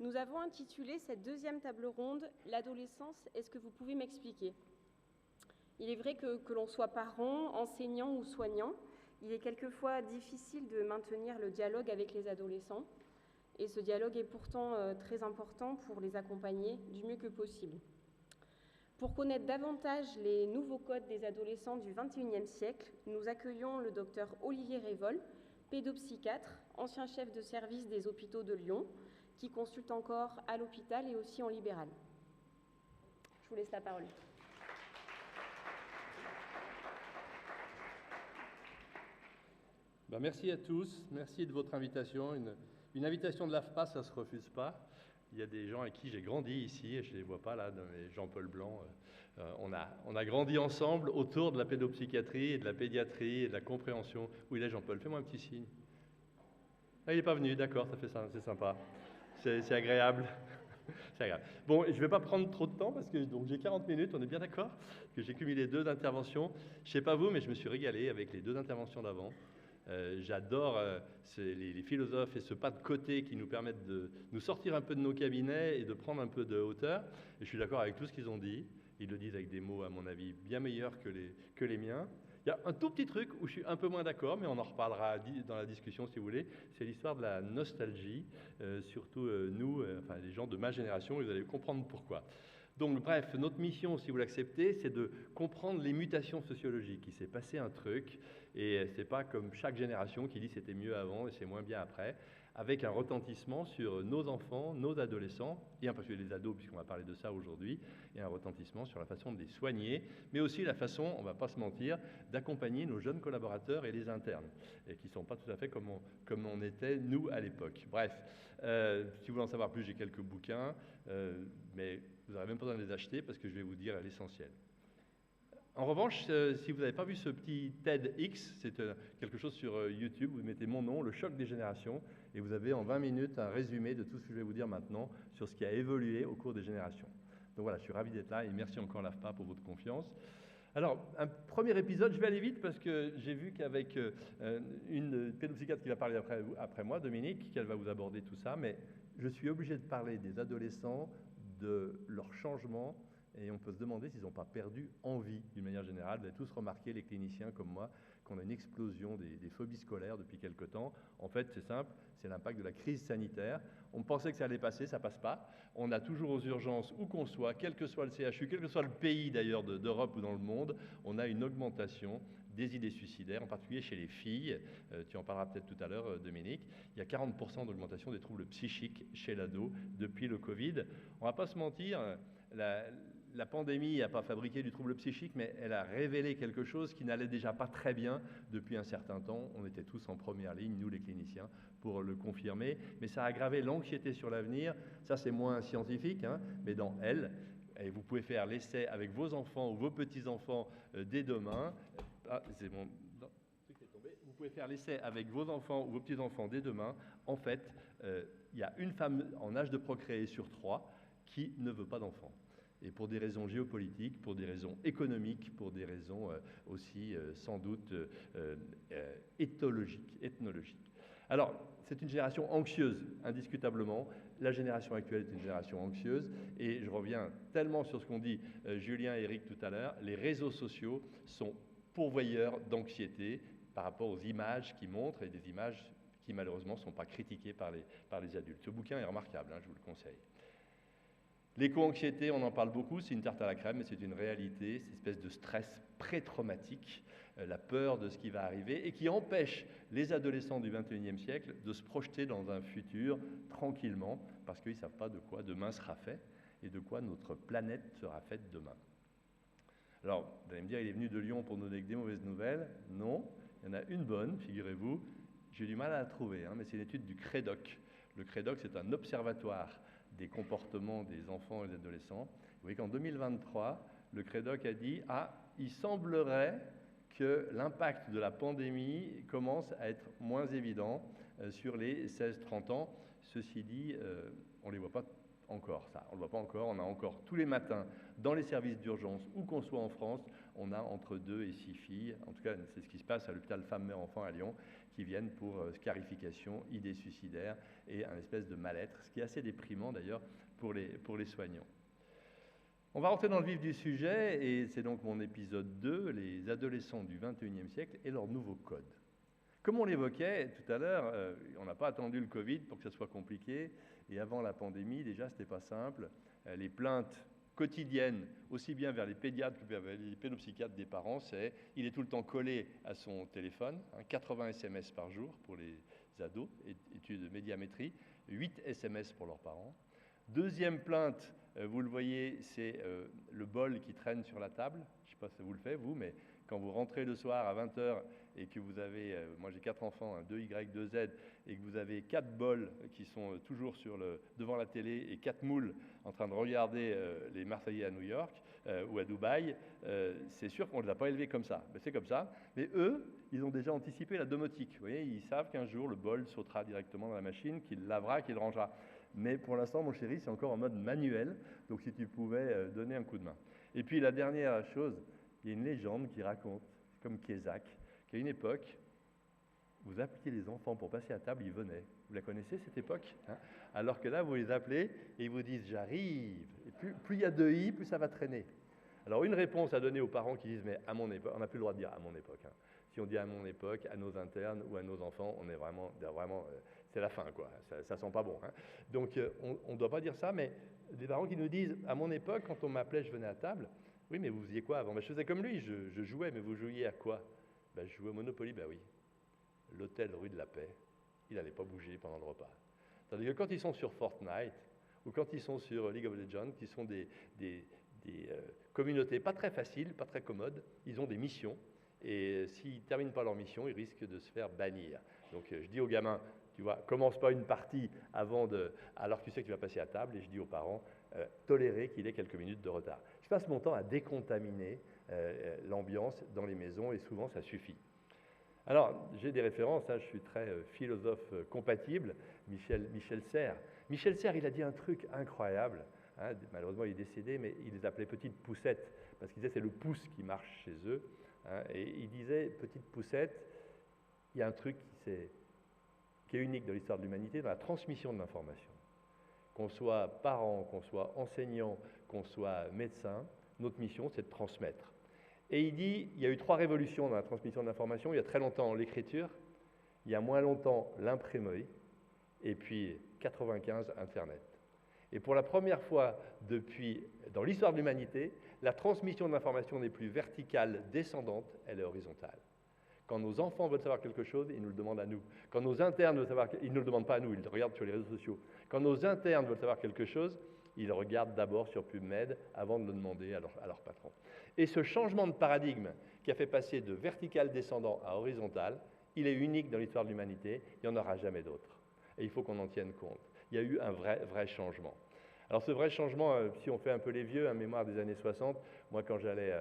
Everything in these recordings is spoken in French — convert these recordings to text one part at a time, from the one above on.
Nous avons intitulé cette deuxième table ronde « L'adolescence, est-ce que vous pouvez m'expliquer ?» Il est vrai que l'on soit parent, enseignant ou soignant, il est quelquefois difficile de maintenir le dialogue avec les adolescents. Et ce dialogue est pourtant très important pour les accompagner du mieux que possible. Pour connaître davantage les nouveaux codes des adolescents du XXIe siècle, nous accueillons le docteur Olivier Révol, pédopsychiatre, ancien chef de service des hôpitaux de Lyon, qui consulte encore à l'hôpital et aussi en libéral. Je vous laisse la parole. Merci à tous, merci de votre invitation. Une invitation de l'AFPA, ça ne se refuse pas. Il y a des gens avec qui j'ai grandi ici, et je ne les vois pas là, Jean-Paul Blanc. On a grandi ensemble autour de la pédopsychiatrie et de la pédiatrie et de la compréhension. Où il est, Jean-Paul? Fais-moi un petit signe. Ah, il n'est pas venu, d'accord, ça fait ça, c'est sympa. C'est agréable. C'est agréable. Bon, je ne vais pas prendre trop de temps parce que j'ai 40 minutes, on est bien d'accord, que j'ai cumulé 2 interventions. Je ne sais pas vous, mais je me suis régalé avec les 2 interventions d'avant. J'adore les philosophes et ce pas de côté qui nous permettent de nous sortir un peu de nos cabinets et de prendre un peu de hauteur. Et je suis d'accord avec tout ce qu'ils ont dit. Ils le disent avec des mots, à mon avis, bien meilleurs que les miens. Il y a un tout petit truc où je suis un peu moins d'accord, mais on en reparlera dans la discussion si vous voulez. C'est l'histoire de la nostalgie, surtout nous, enfin les gens de ma génération, vous allez comprendre pourquoi. Donc bref, notre mission, si vous l'acceptez, c'est de comprendre les mutations sociologiques. Il s'est passé un truc, et c'est pas comme chaque génération qui dit c'était mieux avant et c'est moins bien après, avec un retentissement sur nos enfants, nos adolescents, et en particulier les ados, puisqu'on va parler de ça aujourd'hui, et un retentissement sur la façon de les soigner, mais aussi la façon, on va pas se mentir, d'accompagner nos jeunes collaborateurs et les internes, et qui sont pas tout à fait comme on était, nous, à l'époque. Bref, si vous voulez en savoir plus, j'ai quelques bouquins, mais vous n'aurez même pas besoin de les acheter parce que je vais vous dire l'essentiel. En revanche, si vous n'avez pas vu ce petit TEDx, c'est quelque chose sur YouTube, vous mettez mon nom, le choc des générations, et vous avez en 20 minutes un résumé de tout ce que je vais vous dire maintenant sur ce qui a évolué au cours des générations. Donc voilà, je suis ravi d'être là et merci encore l'AFPA pour votre confiance. Alors, un premier épisode, je vais aller vite parce que j'ai vu qu'avec une pédopsychiatre qui va parler après moi, Dominique, qu'elle va vous aborder tout ça, mais je suis obligé de parler des adolescents, de leur changement, et on peut se demander s'ils n'ont pas perdu envie d'une manière générale. Vous avez tous remarqué, les cliniciens comme moi, qu'on a une explosion des phobies scolaires depuis quelque temps. En fait, c'est simple, c'est l'impact de la crise sanitaire. On pensait que ça allait passer, ça passe pas. On a toujours aux urgences, où qu'on soit, quel que soit le CHU, quel que soit le pays d'ailleurs d'Europe ou dans le monde, on a une augmentation des idées suicidaires, en particulier chez les filles. Tu en parleras peut-être tout à l'heure, Dominique. Il y a 40% d'augmentation des troubles psychiques chez l'ado depuis le Covid. On ne va pas se mentir, la pandémie n'a pas fabriqué du trouble psychique, mais elle a révélé quelque chose qui n'allait déjà pas très bien depuis un certain temps. On était tous en première ligne, nous les cliniciens, pour le confirmer. Mais ça a aggravé l'anxiété sur l'avenir. Ça, c'est moins scientifique, hein, mais dans elle, et vous pouvez faire l'essai avec vos enfants ou vos petits-enfants dès demain. Ah, c'est bon. Non, le truc est tombé. Vous pouvez faire l'essai avec vos enfants ou vos petits-enfants dès demain. En fait, il y a une femme en âge de procréer sur 3 qui ne veut pas d'enfants. Et pour des raisons géopolitiques, pour des raisons économiques, pour des raisons aussi sans doute ethnologiques. Alors, c'est une génération anxieuse, indiscutablement. La génération actuelle est une génération anxieuse. Et je reviens tellement sur ce qu'ont dit Julien et Eric tout à l'heure, les réseaux sociaux sont pourvoyeurs d'anxiété par rapport aux images qu'ils montrent, et des images qui malheureusement ne sont pas critiquées par les adultes. Ce bouquin est remarquable, hein, je vous le conseille. L'éco-anxiété, on en parle beaucoup, c'est une tarte à la crème, mais c'est une réalité, cette espèce de stress pré-traumatique, la peur de ce qui va arriver, et qui empêche les adolescents du XXIe siècle de se projeter dans un futur tranquillement, parce qu'ils ne savent pas de quoi demain sera fait, et de quoi notre planète sera faite demain. Alors, vous allez me dire, il est venu de Lyon pour nous donner des mauvaises nouvelles. Non, il y en a une bonne, figurez-vous. J'ai du mal à la trouver, hein, mais c'est une étude du CREDOC. Le CREDOC, c'est un observatoire des comportements des enfants et des adolescents. Vous voyez qu'en 2023, le CREDOC a dit « Ah, il semblerait que l'impact de la pandémie commence à être moins évident sur les 16-30 ans. » Ceci dit, on ne les voit pas encore ça, on ne le voit pas encore. On a encore tous les matins, dans les services d'urgence, où qu'on soit en France, on a entre 2 et 6 filles, en tout cas c'est ce qui se passe à l'hôpital Femmes-Mères-Enfants à Lyon, qui viennent pour scarification, idées suicidaires et un espèce de mal-être, ce qui est assez déprimant d'ailleurs pour les soignants. On va rentrer dans le vif du sujet, et c'est donc mon épisode 2, les adolescents du XXIe siècle et leur nouveau code. Comme on l'évoquait tout à l'heure, on n'a pas attendu le Covid pour que ça soit compliqué, et avant la pandémie, déjà, ce n'était pas simple. Les plaintes quotidiennes, aussi bien vers les pédiatres que vers les pédopsychiatres des parents, c'est il est tout le temps collé à son téléphone, 80 SMS par jour pour les ados, études de médiamétrie, 8 SMS pour leurs parents. Deuxième plainte, vous le voyez, c'est le bol qui traîne sur la table. Je ne sais pas si vous le faites, vous, mais quand vous rentrez le soir à 20h et que vous avez, moi j'ai 4 enfants, 2Y, 2Z, et que vous avez 4 bols qui sont toujours devant la télé et 4 moules en train de regarder les Marseillais à New York ou à Dubaï, c'est sûr qu'on ne les a pas élevés comme ça. Mais c'est comme ça. Mais eux, ils ont déjà anticipé la domotique. Vous voyez, ils savent qu'un jour, le bol sautera directement dans la machine, qu'il lavera, qu'il rangera. Mais pour l'instant, mon chéri, c'est encore en mode manuel. Donc si tu pouvais donner un coup de main. Et puis la dernière chose, il y a une légende qui raconte, comme Kézak, qu'à une époque, vous appeliez les enfants pour passer à table, ils venaient. Vous la connaissez cette époque, hein? Alors que là, vous les appelez et ils vous disent « j'arrive ». Et plus il y a de « i », plus ça va traîner. Alors une réponse à donner aux parents qui disent « mais à mon époque », on n'a plus le droit de dire « à mon époque ». Hein. Si on dit « à mon époque », à nos internes ou à nos enfants, on est vraiment c'est la fin, quoi. Ça sent pas bon. Hein. Donc on ne doit pas dire ça, mais des parents qui nous disent « à mon époque, quand on m'appelait, je venais à table ». Oui, mais vous faisiez quoi avant? Ben, je faisais comme lui, je jouais, mais vous jouiez à quoi? Ben, je jouais au Monopoly, ben oui. L'hôtel rue de la Paix, il n'allait pas bouger pendant le repas. Tandis que quand ils sont sur Fortnite, ou quand ils sont sur League of Legends, qui sont des communautés pas très faciles, pas très commodes, ils ont des missions, et s'ils ne terminent pas leur mission, ils risquent de se faire bannir. Donc je dis aux gamins, tu vois, commence pas une partie alors que tu sais que tu vas passer à table, et je dis aux parents, tolérez qu'il ait quelques minutes de retard. Je passe mon temps à décontaminer l'ambiance dans les maisons, et souvent ça suffit. Alors, j'ai des références, hein, je suis très philosophe compatible, Michel Serres. Michel Serres, il a dit un truc incroyable, hein, malheureusement il est décédé, mais il les appelait petites poussettes, parce qu'il disait c'est le pouce qui marche chez eux, hein, et il disait, petite poussette, il y a un truc qui est unique dans l'histoire de l'humanité, dans la transmission de l'information. Qu'on soit parent, qu'on soit enseignant, qu'on soit médecin, notre mission c'est de transmettre. Et il dit, il y a eu 3 révolutions dans la transmission de l'information. Il y a très longtemps l'écriture, il y a moins longtemps l'imprimerie, et puis 95, Internet. Et pour la première fois dans l'histoire de l'humanité, la transmission de l'information n'est plus verticale, descendante, elle est horizontale. Quand nos enfants veulent savoir quelque chose, ils nous le demandent à nous. Quand nos internes veulent savoir, ils ne le demandent pas à nous, ils le regardent sur les réseaux sociaux. Quand nos internes veulent savoir quelque chose, ils regardent d'abord sur PubMed avant de le demander à leur patron. Et ce changement de paradigme qui a fait passer de vertical descendant à horizontal, il est unique dans l'histoire de l'humanité, il n'y en aura jamais d'autre. Et il faut qu'on en tienne compte. Il y a eu un vrai changement. Alors ce vrai changement, si on fait un peu les vieux, mémoire des années 60, moi quand j'allais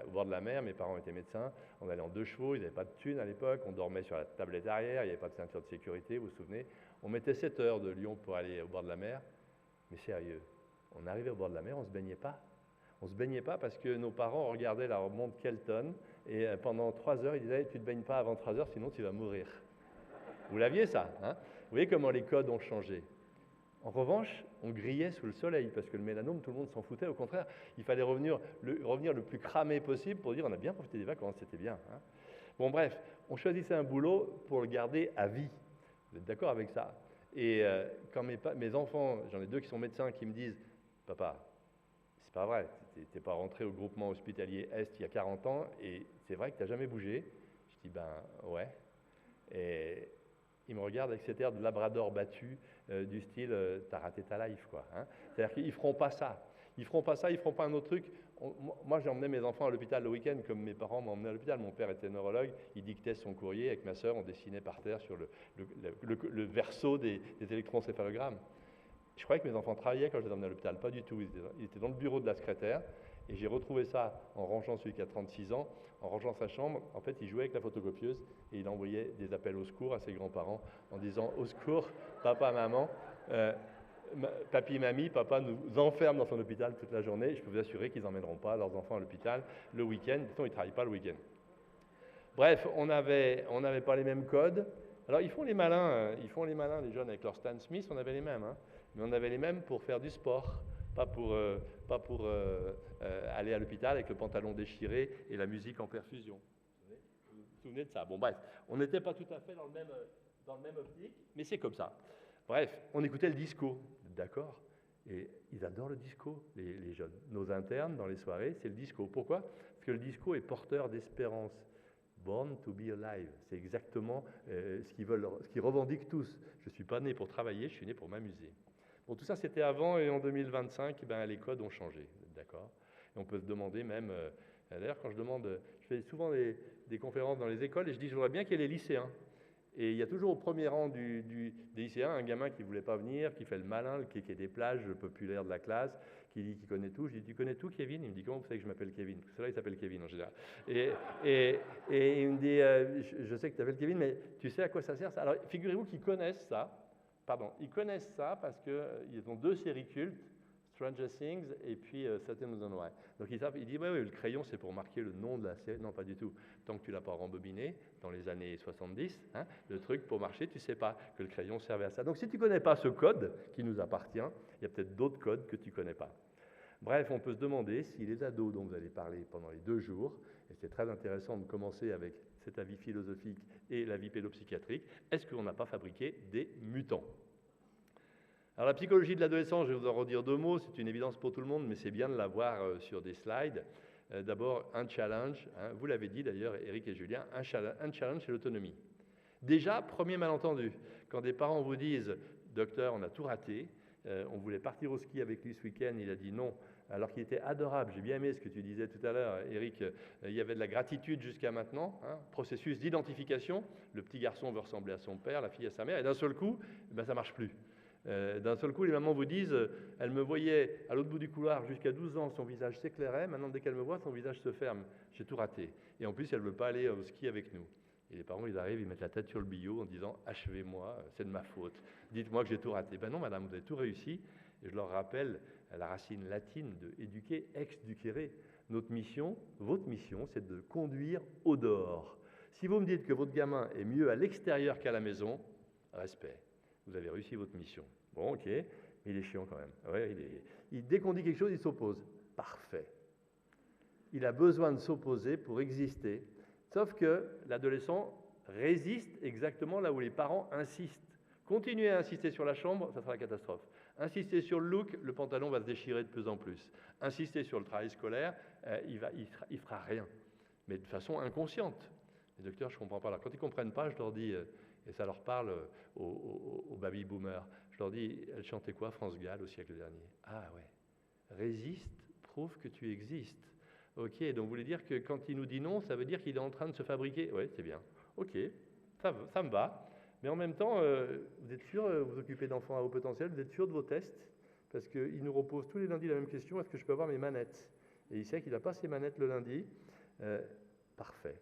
au bord de la mer, mes parents étaient médecins, on allait en 2 chevaux, ils n'avaient pas de thunes à l'époque, on dormait sur la tablette arrière, il n'y avait pas de ceinture de sécurité, vous vous souvenez. On mettait 7 heures de Lyon pour aller au bord de la mer, mais sérieux, on arrivait au bord de la mer, on ne se baignait pas. On ne se baignait pas parce que nos parents regardaient la montre Kelton et pendant 3 heures, ils disaient « tu ne te baignes pas avant 3 heures, sinon tu vas mourir ». Vous l'aviez ça, hein? Vous voyez comment les codes ont changé. En revanche, on grillait sous le soleil parce que le mélanome, tout le monde s'en foutait. Au contraire, il fallait revenir le plus cramé possible pour dire on a bien profité des vacances, c'était bien. Hein. Bon bref, on choisissait un boulot pour le garder à vie. Vous êtes d'accord avec ça? Et quand mes enfants, j'en ai 2 qui sont médecins, qui me disent « Papa, c'est pas vrai, tu n'es pas rentré au groupement hospitalier Est il y a 40 ans et c'est vrai que tu n'as jamais bougé ?» Je dis « Ben ouais ». Et ils me regardent avec cet air de labrador battu du style « t'as raté ta life ». Hein. C'est-à-dire qu'ils ne feront pas ça. Ils ne feront pas ça, ils ne feront pas un autre truc. Moi, j'ai emmené mes enfants à l'hôpital le week-end, comme mes parents m'ont emmené à l'hôpital. Mon père était neurologue, il dictait son courrier. Avec ma sœur, on dessinait par terre sur le verso des électroencéphalogrammes. Je croyais que mes enfants travaillaient quand je les emmenais à l'hôpital. Pas du tout. Ils étaient dans le bureau de la secrétaire. Et j'ai retrouvé ça en rangeant celui qui a 36 ans, en rangeant sa chambre. En fait, il jouait avec la photocopieuse et il envoyait des appels au secours à ses grands-parents en disant « Au secours, papa, maman, Papy et mamie, papa nous enferme dans son hôpital toute la journée. Je peux vous assurer qu'ils n'emmèneront pas leurs enfants à l'hôpital le week-end. Sinon, ils ne travaillent pas le week-end. Bref, on n'avait pas les mêmes codes. Alors, ils font les malins, les jeunes, avec leur Stan Smith, on avait les mêmes. Hein. Mais on avait les mêmes pour faire du sport, pas pour aller à l'hôpital avec le pantalon déchiré et la musique en perfusion. Vous vous souvenez de ça? Bon, bref, on n'était pas tout à fait dans le même optique, mais c'est comme ça. Bref, on écoutait le disco, d'accord? Et ils adorent le disco, les jeunes. Nos internes, dans les soirées, c'est le disco. Pourquoi? Parce que le disco est porteur d'espérance. Born to be alive, c'est exactement ce qu'ils revendiquent tous. Je ne suis pas né pour travailler, je suis né pour m'amuser. Bon, tout ça, c'était avant, et en 2025, les codes ont changé, d'accord? Et on peut se demander même, d'ailleurs, quand je fais souvent des conférences dans les écoles, et je dis, je voudrais bien qu'il y ait les lycéens. Et il y a toujours au premier rang des lycéens un gamin qui ne voulait pas venir, qui fait le malin, le kéké des plages, le populaire de la classe, qui dit qu'il connaît tout. Je dis, tu connais tout, Kevin? Il me dit, comment vous savez que je m'appelle Kevin? Parce que c'est là, il s'appelle Kevin en général. Et il me dit, je sais que tu t'appelles Kevin, mais tu sais à quoi ça sert ça? Alors, figurez-vous qu'ils connaissent ça. Pardon, ils connaissent ça parce qu'ils ont 2 séries cultes, Stranger Things et puis Saturday Night Live. Donc ils savent, il dit, ouais, le crayon c'est pour marquer le nom de la série. Non, pas du tout. Tant que tu ne l'as pas rembobiné dans les années 70, hein, le truc pour marcher, tu ne sais pas que le crayon servait à ça. Donc si tu ne connais pas ce code qui nous appartient, il y a peut-être d'autres codes que tu ne connais pas. Bref, on peut se demander si les ados dont vous allez parler pendant les 2 jours, et c'est très intéressant de commencer avec cet avis philosophique et l'avis pédopsychiatrique, est-ce qu'on n'a pas fabriqué des mutants? Alors la psychologie de l'adolescence, je vais vous en redire 2 mots, c'est une évidence pour tout le monde, mais c'est bien de la voir sur des slides. D'abord, un challenge, hein, vous l'avez dit d'ailleurs, Eric et Julien, un challenge, c'est l'autonomie. Déjà, premier malentendu, quand des parents vous disent « Docteur, on a tout raté, on voulait partir au ski avec lui ce week-end, il a dit non », alors qu'il était adorable, j'ai bien aimé ce que tu disais tout à l'heure, Eric, il y avait de la gratitude jusqu'à maintenant, hein, processus d'identification, le petit garçon veut ressembler à son père, la fille à sa mère, et d'un seul coup, ça ne marche plus. D'un seul coup, les mamans vous disent, elle me voyait à l'autre bout du couloir jusqu'à 12 ans, son visage s'éclairait, maintenant dès qu'elle me voit, son visage se ferme, j'ai tout raté. Et en plus, elle ne veut pas aller au ski avec nous. Et les parents, ils arrivent, ils mettent la tête sur le billot en disant, achevez-moi, c'est de ma faute, dites-moi que j'ai tout raté. Ben non, madame, vous avez tout réussi. Et je leur rappelle la racine latine de éduquer, ex-ducere. Notre mission, votre mission, c'est de conduire au dehors. Si vous me dites que votre gamin est mieux à l'extérieur qu'à la maison, respect. Vous avez réussi votre mission. Bon, ok, mais il est chiant quand même. Ouais, dès qu'on dit quelque chose, il s'oppose. Parfait. Il a besoin de s'opposer pour exister. Sauf que l'adolescent résiste exactement là où les parents insistent. Continuez à insister sur la chambre, ça sera la catastrophe. Insistez sur le look, le pantalon va se déchirer de plus en plus. Insistez sur le travail scolaire, il fera rien. Mais de façon inconsciente. Les docteurs, je ne comprends pas. Alors, quand ils ne comprennent pas, je leur dis... Et ça leur parle aux baby-boomers. Je leur dis, elle chantait quoi, France Gall, au siècle dernier? Ah ouais, résiste, prouve que tu existes. Ok, donc vous voulez dire que quand il nous dit non, ça veut dire qu'il est en train de se fabriquer? Oui, c'est bien. Ok, ça me va. Mais en même temps, vous êtes sûr, vous occupez d'enfants à haut potentiel, vous êtes sûr de vos tests? Parce qu'il nous repose tous les lundis la même question, est-ce que je peux avoir mes manettes? Et il sait qu'il n'a pas ses manettes le lundi. Parfait.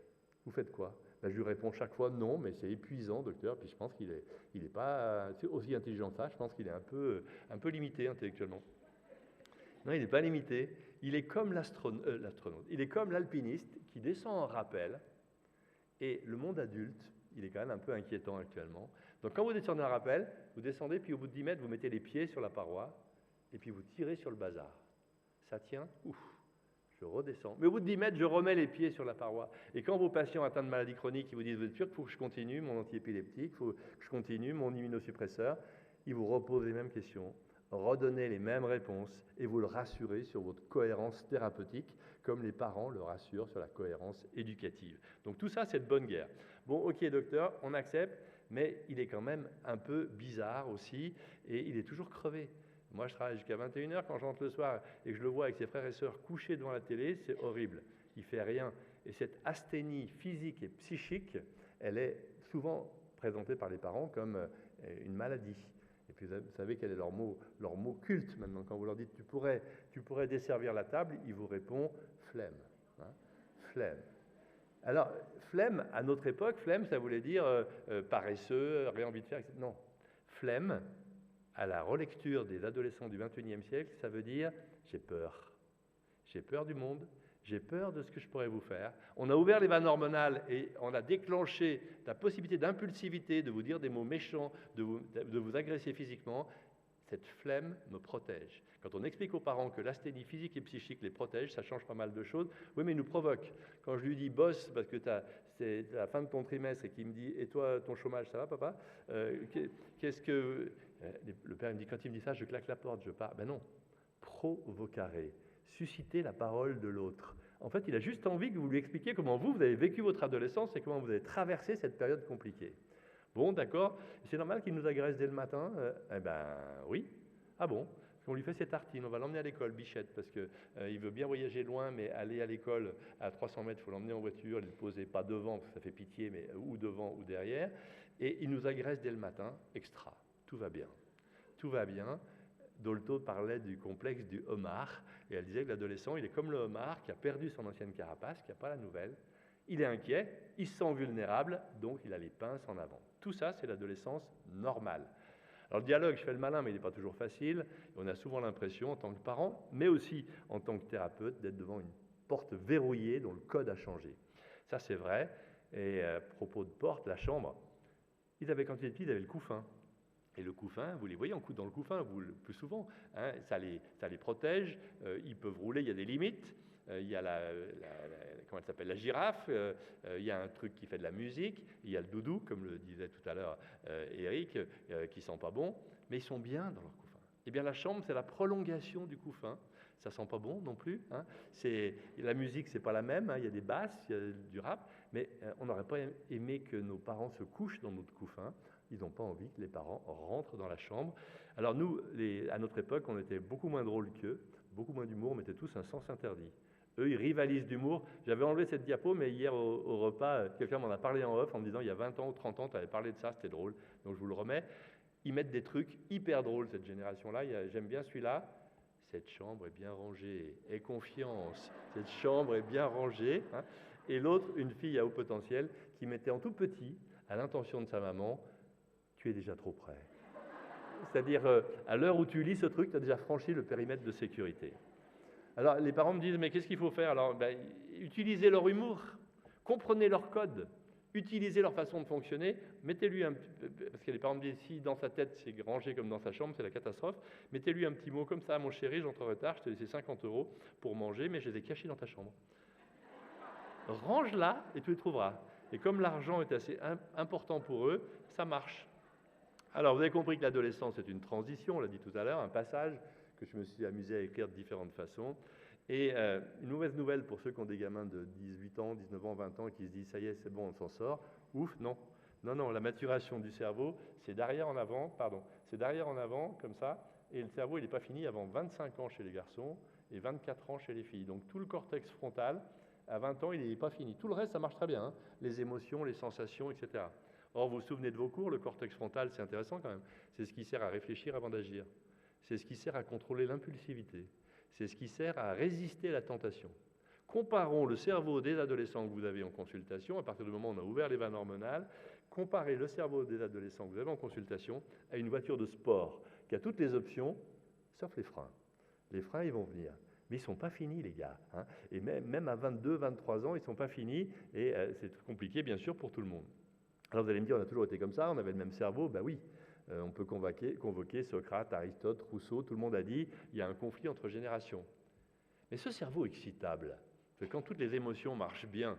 Vous faites quoi? Je lui réponds chaque fois non, mais c'est épuisant, docteur. Puis je pense qu'il est pas aussi intelligent que ça. Je pense qu'il est un peu limité intellectuellement. Non, il n'est pas limité. Il est comme l'astronaute. Il est comme l'alpiniste qui descend en rappel. Et le monde adulte, il est quand même un peu inquiétant actuellement. Donc quand vous descendez en rappel, vous descendez, puis au bout de 10 mètres, vous mettez les pieds sur la paroi, et puis vous tirez sur le bazar. Ça tient, ouf. Je redescends. Mais au bout de 10 mètres, je remets les pieds sur la paroi. Et quand vos patients atteints de maladies chroniques, ils vous disent, vous êtes sûr qu'il faut que je continue mon antiépileptique, il faut que je continue mon immunosuppresseur, ils vous reposent les mêmes questions, redonnez les mêmes réponses et vous le rassurez sur votre cohérence thérapeutique, comme les parents le rassurent sur la cohérence éducative. Donc tout ça, c'est de bonne guerre. Bon, ok docteur, on accepte, mais il est quand même un peu bizarre aussi et il est toujours crevé. Moi, je travaille jusqu'à 21h. Quand je rentre le soir et que je le vois avec ses frères et sœurs couchés devant la télé, c'est horrible. Il ne fait rien. Et cette asthénie physique et psychique, elle est souvent présentée par les parents comme une maladie. Et puis, vous savez quel est leur mot culte maintenant. Quand vous leur dites tu pourrais desservir la table, ils vous répondent flemme. Hein, flemme. Alors, flemme, à notre époque, flemme, ça voulait dire paresseux, rien envie de faire, etc. Non. Flemme, à la relecture des adolescents du XXIe siècle, ça veut dire « j'ai peur. J'ai peur du monde, j'ai peur de ce que je pourrais vous faire. » On a ouvert les vannes hormonales et on a déclenché la possibilité d'impulsivité, de vous dire des mots méchants, de vous agresser physiquement. Cette flemme me protège. Quand on explique aux parents que l'asthénie physique et psychique les protège, ça change pas mal de choses. Oui, mais il nous provoque. Quand je lui dis « bosse, parce que c'est la fin de ton trimestre » et qu'il me dit « et toi, ton chômage, ça va, papa ?» Qu'est-ce que... Le père me dit « quand il me dit ça, je claque la porte, je pars. » Ben non, provocare, susciter la parole de l'autre. En fait, il a juste envie que vous lui expliquiez comment vous avez vécu votre adolescence et comment vous avez traversé cette période compliquée. Bon, d'accord, c'est normal qu'il nous agresse dès le matin. Eh ben oui. Ah bon? On lui fait ses tartines, on va l'emmener à l'école, Bichette, parce qu'il veut bien voyager loin, mais aller à l'école à 300 mètres, il faut l'emmener en voiture, le poser pas devant, parce que ça fait pitié, mais ou devant ou derrière. Et il nous agresse dès le matin, extra. Tout va bien. Tout va bien. Dolto parlait du complexe du homard, et elle disait que l'adolescent, il est comme le homard qui a perdu son ancienne carapace, qui n'a pas la nouvelle. Il est inquiet, il se sent vulnérable, donc il a les pinces en avant. Tout ça, c'est l'adolescence normale. Alors le dialogue, je fais le malin, mais il n'est pas toujours facile. On a souvent l'impression, en tant que parent, mais aussi en tant que thérapeute, d'être devant une porte verrouillée dont le code a changé. Ça, c'est vrai. Et à propos de porte, la chambre, quand ils étaient petits, ils avaient le couffin. Et le couffin, vous les voyez en dans le couffin, vous, le plus souvent, hein, ça les protège, ils peuvent rouler, il y a des limites. Il y a comment elle s'appelle, la girafe, il y a un truc qui fait de la musique, il y a le doudou, comme le disait tout à l'heure Eric, qui sent pas bon, mais ils sont bien dans leur couffin. Eh bien la chambre, c'est la prolongation du couffin, ça sent pas bon non plus. Hein. La musique, c'est pas la même, hein. Il y a des basses, il y a du rap, mais on n'aurait pas aimé que nos parents se couchent dans notre couffin. Ils n'ont pas envie que les parents rentrent dans la chambre. Alors nous, à notre époque, on était beaucoup moins drôles qu'eux, beaucoup moins d'humour, on mettait tous un sens interdit. Eux, ils rivalisent d'humour. J'avais enlevé cette diapo, mais hier au repas, quelqu'un m'en a parlé en off en me disant « il y a 20 ans ou 30 ans, tu avais parlé de ça, c'était drôle. » Donc je vous le remets. Ils mettent des trucs hyper drôles, cette génération-là. J'aime bien celui-là. Cette chambre est bien rangée. Aie confiance. Cette chambre est bien rangée. Hein. Et l'autre, une fille à haut potentiel, qui mettait en tout petit, à l'intention de sa maman, « tu es déjà trop près. » C'est-à-dire, à l'heure où tu lis ce truc, tu as déjà franchi le périmètre de sécurité. Alors, les parents me disent, mais qu'est-ce qu'il faut faire? Alors, utilisez leur humour, comprenez leur code, utilisez leur façon de fonctionner, mettez-lui parce que les parents me disent, si dans sa tête c'est rangé comme dans sa chambre, c'est la catastrophe, mettez-lui un petit mot comme ça, mon chéri, j'entrerai tard, je t'ai laissé 50 € pour manger, mais je les ai cachés dans ta chambre. Range-la et tu les trouveras. Et comme l'argent est assez important pour eux, ça marche. Alors, vous avez compris que l'adolescence est une transition, on l'a dit tout à l'heure, un passage que je me suis amusé à écrire de différentes façons. Et une mauvaise nouvelle pour ceux qui ont des gamins de 18 ans, 19 ans, 20 ans et qui se disent « ça y est, c'est bon, on s'en sort ». Ouf, non. Non, non, la maturation du cerveau, c'est d'arrière en avant, c'est d'arrière en avant, comme ça, et le cerveau, il n'est pas fini avant 25 ans chez les garçons et 24 ans chez les filles. Donc tout le cortex frontal, à 20 ans, il n'est pas fini. Tout le reste, ça marche très bien, hein, les émotions, les sensations, etc. Or, vous vous souvenez de vos cours, le cortex frontal, c'est intéressant quand même. C'est ce qui sert à réfléchir avant d'agir. C'est ce qui sert à contrôler l'impulsivité. C'est ce qui sert à résister à la tentation. Comparons le cerveau des adolescents que vous avez en consultation, à partir du moment où on a ouvert les vannes hormonales, comparez le cerveau des adolescents que vous avez en consultation à une voiture de sport qui a toutes les options, sauf les freins. Les freins, ils vont venir. Mais ils ne sont pas finis, les gars. Hein. Et même à 22, 23 ans, ils ne sont pas finis. Et c'est compliqué, bien sûr, pour tout le monde. Alors vous allez me dire, on a toujours été comme ça, on avait le même cerveau. Ben oui, on peut convoquer Socrate, Aristote, Rousseau, tout le monde a dit, il y a un conflit entre générations. Mais ce cerveau excitable, c'est quand toutes les émotions marchent bien,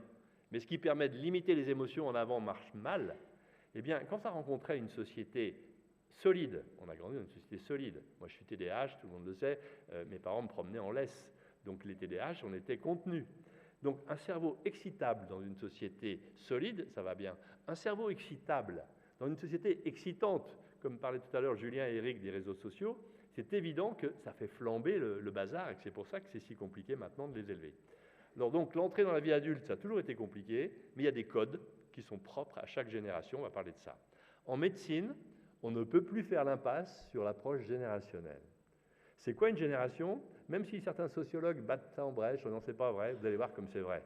mais ce qui permet de limiter les émotions en avant marche mal, eh bien, quand ça rencontrait une société solide, on a grandi dans une société solide. Moi, je suis TDAH, tout le monde le sait, mes parents me promenaient en laisse. Donc les TDAH, on était contenus. Donc un cerveau excitable dans une société solide, ça va bien. Un cerveau excitable dans une société excitante, comme parlait tout à l'heure Julien et Eric des réseaux sociaux, c'est évident que ça fait flamber le bazar et que c'est pour ça que c'est si compliqué maintenant de les élever. Alors donc l'entrée dans la vie adulte, ça a toujours été compliqué, mais il y a des codes qui sont propres à chaque génération, on va parler de ça. En médecine, on ne peut plus faire l'impasse sur l'approche générationnelle. C'est quoi une génération? Même si certains sociologues battent ça en brèche, non, c'est pas vrai, vous allez voir comme c'est vrai.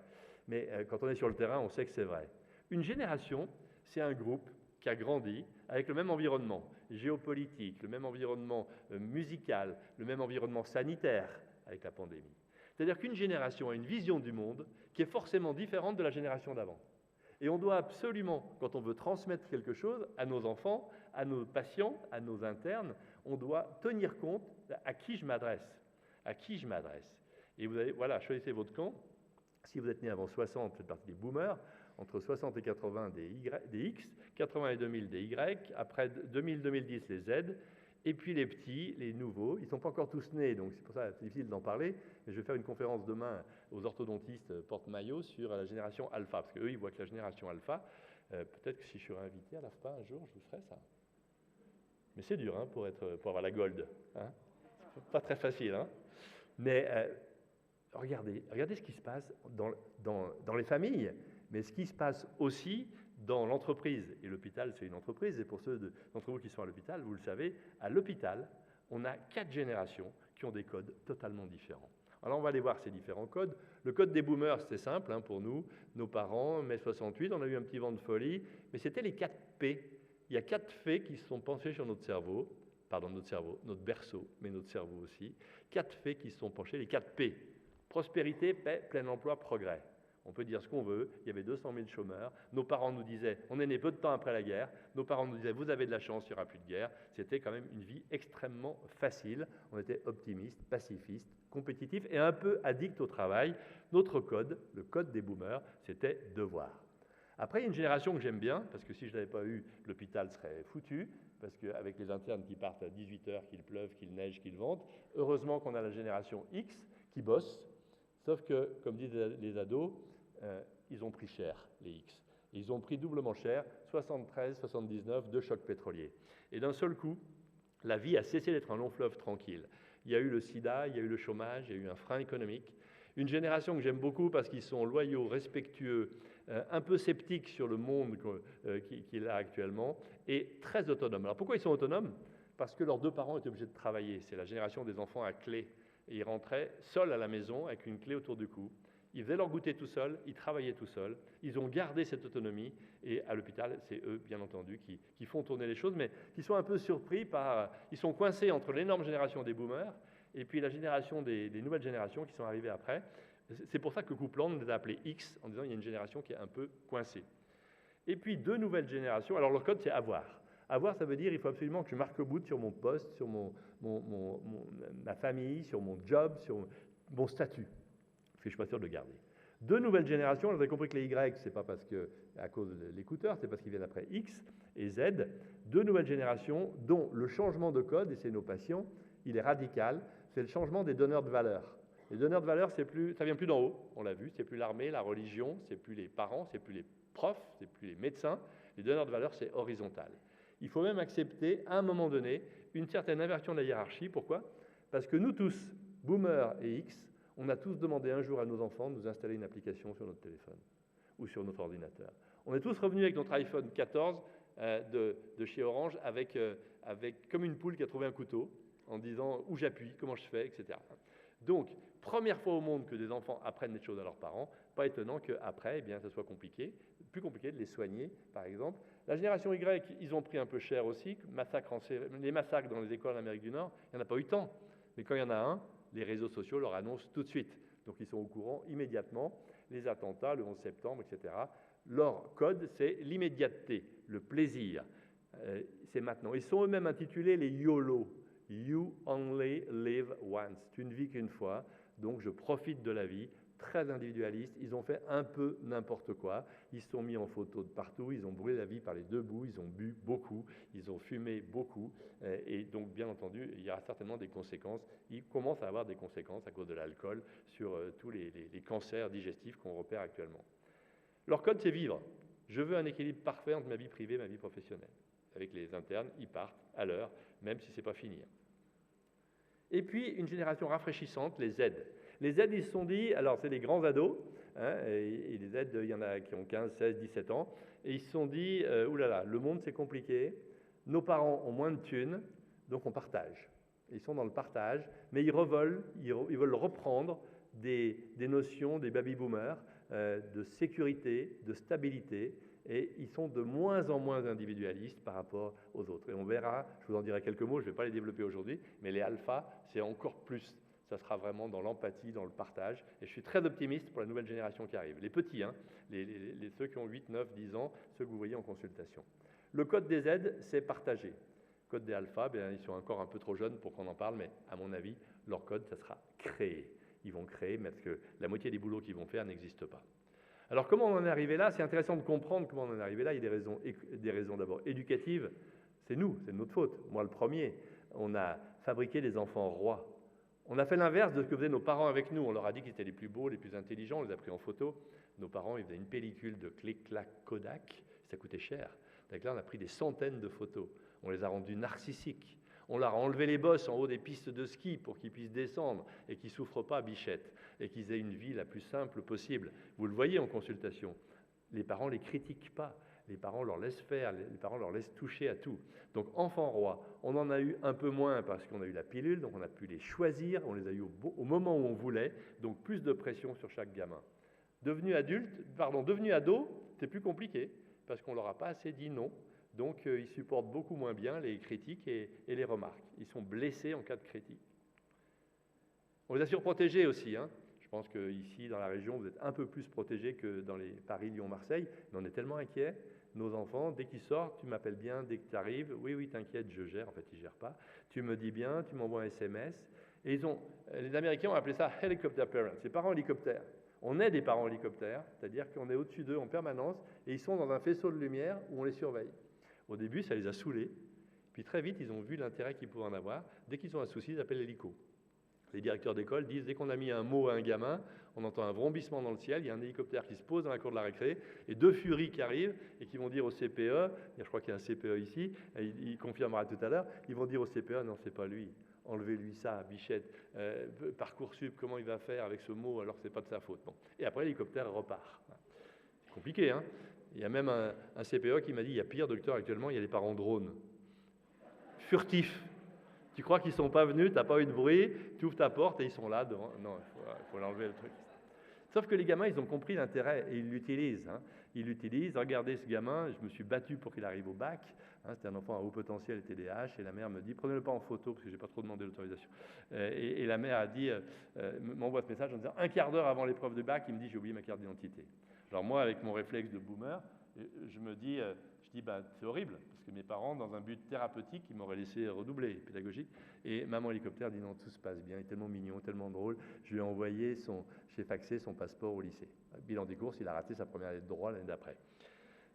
Mais quand on est sur le terrain, on sait que c'est vrai. Une génération, c'est un groupe qui a grandi avec le même environnement. géopolitique, le même environnement musical, le même environnement sanitaire avec la pandémie. C'est-à-dire qu'une génération a une vision du monde qui est forcément différente de la génération d'avant. Et on doit absolument, quand on veut transmettre quelque chose à nos enfants, à nos patients, à nos internes, on doit tenir compte à qui je m'adresse. À qui je m'adresse. Et vous allez, voilà, choisissez votre camp. Si vous êtes né avant 60, vous faites partie des boomers. Entre 60 et 80, des X. 80 et 2000, des Y. Après 2000-2010, les Z. Et puis les petits, les nouveaux, ils ne sont pas encore tous nés, donc c'est pour ça que c'est difficile d'en parler. Mais je vais faire une conférence demain aux orthodontistes porte-maillot sur la génération alpha, parce qu'eux, ils voient que la génération alpha, peut-être que si je serais invité à l'AFPA un jour, je vous ferai ça. Mais c'est dur hein, pour avoir la gold. Hein. C'est pas très facile. Hein. Mais regardez ce qui se passe dans les familles, mais ce qui se passe aussi dans l'entreprise. Et l'hôpital, c'est une entreprise. Et pour ceux d'entre vous qui sont à l'hôpital, vous le savez, à l'hôpital, on a 4 générations qui ont des codes totalement différents. Alors, on va aller voir ces différents codes. Le code des boomers, c'était simple hein, pour nous. Nos parents, mai 68, on a eu un petit vent de folie. Mais c'était les 4 P. Il y a 4 faits qui se sont penchés sur notre cerveau. Pardon, notre berceau, mais notre cerveau aussi. 4 faits qui se sont penchés, les 4 P. Prospérité, paix, plein emploi, progrès. On peut dire ce qu'on veut, il y avait 200 000 chômeurs. Nos parents nous disaient, on est né peu de temps après la guerre, nos parents nous disaient, vous avez de la chance, il n'y aura plus de guerre. C'était quand même une vie extrêmement facile. On était optimistes, pacifistes, compétitifs et un peu addicts au travail. Notre code, le code des boomers, c'était devoir. Après, il y a une génération que j'aime bien, parce que si je ne l'avais pas eu, l'hôpital serait foutu, parce qu'avec les internes qui partent à 18h, qu'il pleuve, qu'il neige, qu'il vente, heureusement qu'on a la génération X qui bosse, sauf que, comme disent les ados, ils ont pris cher, les X. Ils ont pris doublement cher, 73, 79, 2 chocs pétroliers. Et d'un seul coup, la vie a cessé d'être un long fleuve tranquille. Il y a eu le sida, il y a eu le chômage, il y a eu un frein économique. Une génération que j'aime beaucoup parce qu'ils sont loyaux, respectueux, un peu sceptiques sur le monde qu'il a actuellement et très autonomes. Alors pourquoi ils sont autonomes? Parce que leurs 2 parents étaient obligés de travailler. C'est la génération des enfants à clé. Et ils rentraient seuls à la maison avec une clé autour du cou. Ils faisaient leur goûter tout seuls, ils travaillaient tout seuls, ils ont gardé cette autonomie et à l'hôpital, c'est eux, bien entendu, qui font tourner les choses, mais qui sont un peu surpris par... Ils sont coincés entre l'énorme génération des boomers et puis la génération des nouvelles générations qui sont arrivées après. C'est pour ça que Coupland les a appelés X, en disant qu'il y a une génération qui est un peu coincée. Et puis 2 nouvelles générations, alors leur code c'est avoir. Avoir, ça veut dire il faut absolument que je marque bout sur mon poste, sur ma famille, sur mon job, sur mon statut. Je ne suis pas sûr de le garder. 2 nouvelles générations, vous avez compris que les Y, ce n'est pas parce que, à cause de l'écouteur, c'est parce qu'ils viennent après X et Z. 2 nouvelles générations dont le changement de code, et c'est nos patients, il est radical, c'est le changement des donneurs de valeur. Les donneurs de valeur, ça ne vient plus d'en haut, on l'a vu, c'est plus l'armée, la religion, c'est plus les parents, c'est plus les profs, c'est plus les médecins. Les donneurs de valeur, c'est horizontal. Il faut même accepter, à un moment donné, une certaine inversion de la hiérarchie. Pourquoi? Parce que nous tous, boomers et X, on a tous demandé un jour à nos enfants de nous installer une application sur notre téléphone ou sur notre ordinateur. On est tous revenus avec notre iPhone 14 de chez Orange avec comme une poule qui a trouvé un couteau en disant où j'appuie, comment je fais, etc. Donc, première fois au monde que des enfants apprennent des choses à leurs parents, pas étonnant qu'après, eh bien, ça soit compliqué, plus compliqué de les soigner, par exemple. La génération Y, ils ont pris un peu cher aussi, les massacres dans les écoles en Amérique du Nord, il n'y en a pas eu tant, mais quand il y en a un, les réseaux sociaux leur annoncent tout de suite. Donc ils sont au courant immédiatement, les attentats, le 11 septembre, etc. Leur code, c'est l'immédiateté, le plaisir. C'est maintenant. Ils sont eux-mêmes intitulés les YOLO. You only live once. Tu ne vis qu'une fois, donc je profite de la vie. Très individualistes, ils ont fait un peu n'importe quoi, ils se sont mis en photo de partout, ils ont brûlé la vie par les 2 bouts, ils ont bu beaucoup, ils ont fumé beaucoup, et donc bien entendu, il y aura certainement des conséquences, ils commencent à avoir des conséquences à cause de l'alcool sur tous les cancers digestifs qu'on repère actuellement. Leur code, c'est vivre. Je veux un équilibre parfait entre ma vie privée et ma vie professionnelle. Avec les internes, ils partent à l'heure, même si ce n'est pas fini. Et puis, une génération rafraîchissante, les Z. Les Z, ils se sont dit, alors c'est les grands ados, hein, et les Z, il y en a qui ont 15, 16, 17 ans, et ils se sont dit, oulala, le monde c'est compliqué, nos parents ont moins de thunes, donc on partage. Ils sont dans le partage, mais ils veulent reprendre des notions des baby-boomers de sécurité, de stabilité, et ils sont de moins en moins individualistes par rapport aux autres. Et on verra, je vous en dirai quelques mots, je ne vais pas les développer aujourd'hui, mais les alphas, c'est encore plus. Ça sera vraiment dans l'empathie, dans le partage. Et je suis très optimiste pour la nouvelle génération qui arrive. Les petits, hein, ceux qui ont 8, 9, 10 ans, ceux que vous voyez en consultation. Le code des Z, c'est partagé. Le code des alphas, ils sont encore un peu trop jeunes pour qu'on en parle, mais à mon avis, leur code, ça sera créé. Ils vont créer, parce que la moitié des boulots qu'ils vont faire n'existent pas. Alors, comment on en est arrivé là? C'est intéressant de comprendre comment on en est arrivé là. Il y a des raisons d'abord éducatives. C'est nous, c'est de notre faute. Moi, le premier, on a fabriqué des enfants rois. On a fait l'inverse de ce que faisaient nos parents avec nous. On leur a dit qu'ils étaient les plus beaux, les plus intelligents, on les a pris en photo. Nos parents, ils faisaient une pellicule de clic-clac Kodak, ça coûtait cher. Donc là, on a pris des centaines de photos. On les a rendus narcissiques. On leur a enlevé les bosses en haut des pistes de ski pour qu'ils puissent descendre et qu'ils ne souffrent pas bichette et qu'ils aient une vie la plus simple possible. Vous le voyez en consultation. Les parents ne les critiquent pas. Les parents leur laissent faire, les parents leur laissent toucher à tout. Donc, enfants rois, on en a eu un peu moins parce qu'on a eu la pilule, donc on a pu les choisir, on les a eu au moment où on voulait, donc plus de pression sur chaque gamin. Devenu ado, c'est plus compliqué parce qu'on leur a pas assez dit non. Donc, ils supportent beaucoup moins bien les critiques et les remarques. Ils sont blessés en cas de critique. On les a surprotégés aussi, hein. Je pense qu'ici, dans la région, vous êtes un peu plus protégés que dans les Paris, Lyon, Marseille. Mais on est tellement inquiets. Nos enfants, dès qu'ils sortent, tu m'appelles bien, dès que tu arrives. Oui, t'inquiète, je gère. En fait, ils ne gèrent pas. Tu me dis bien, tu m'envoies un SMS. Et les Américains ont appelé ça « helicopter parents », c'est parents hélicoptères. On est des parents hélicoptères, c'est-à-dire qu'on est au-dessus d'eux en permanence et ils sont dans un faisceau de lumière où on les surveille. Au début, ça les a saoulés. Puis très vite, ils ont vu l'intérêt qu'ils pouvaient en avoir. Dès qu'ils ont un souci, ils appellent l'hélico. Les directeurs d'école disent, dès qu'on a mis un mot à un gamin, on entend un vrombissement dans le ciel, il y a un hélicoptère qui se pose dans la cour de la récré, et deux furies qui arrivent et qui vont dire au CPE, je crois qu'il y a un CPE ici, il confirmera tout à l'heure, ils vont dire au CPE, non, c'est pas lui, enlevez-lui ça, bichette, Parcoursup, comment il va faire avec ce mot alors que c'est pas de sa faute. Bon. Et après, l'hélicoptère repart. C'est compliqué, hein. Il y a même un CPE qui m'a dit, il y a pire, docteur, actuellement, il y a les parents drones. Furtifs. Tu crois qu'ils ne sont pas venus, tu n'as pas eu de bruit, tu ouvres ta porte et ils sont là devant. Non, il faut l'enlever le truc. Sauf que les gamins, ils ont compris l'intérêt et ils l'utilisent. Hein. Ils l'utilisent. Regardez ce gamin, je me suis battu pour qu'il arrive au bac. Hein, c'était un enfant à haut potentiel TDAH et la mère me dit, prenez-le pas en photo parce que je n'ai pas trop demandé l'autorisation. Et la mère a dit, m'envoie ce message en disant, un quart d'heure avant l'épreuve de bac, il me dit, j'ai oublié ma carte d'identité. Alors moi, avec mon réflexe de boomer, je me dis, c'est horrible, parce que mes parents, dans un but thérapeutique, ils m'auraient laissé redoubler, pédagogique. Et maman hélicoptère dit non, tout se passe bien, il est tellement mignon, tellement drôle. Je lui ai envoyé j'ai faxé son passeport au lycée. Bilan des courses, il a raté sa première année de droit l'année d'après.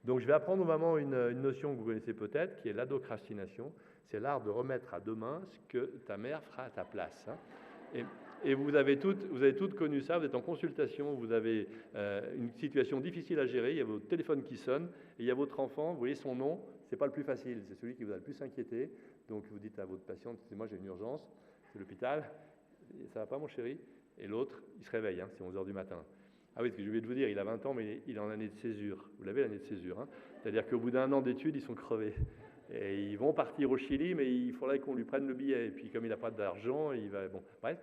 Donc je vais apprendre aux mamans une notion que vous connaissez peut-être, qui est l'adocrastination. C'est l'art de remettre à demain ce que ta mère fera à ta place. Hein. Et vous avez toutes connu ça, vous êtes en consultation, vous avez une situation difficile à gérer, il y a votre téléphone qui sonne, et il y a votre enfant, vous voyez son nom, c'est pas le plus facile, c'est celui qui vous a le plus inquiété. Donc vous dites à votre patiente, moi j'ai une urgence, c'est l'hôpital, ça va pas mon chéri? Et l'autre, il se réveille, hein, c'est 11h du matin. Ah oui, ce que j'ai oublié de vous dire, il a 20 ans, mais il est en année de césure. Vous l'avez l'année de césure, hein. C'est-à-dire qu'au bout d'un an d'études, ils sont crevés. Et ils vont partir au Chili, mais il faudrait qu'on lui prenne le billet. Et puis comme il n'a pas d'argent, il va... Bon, bref.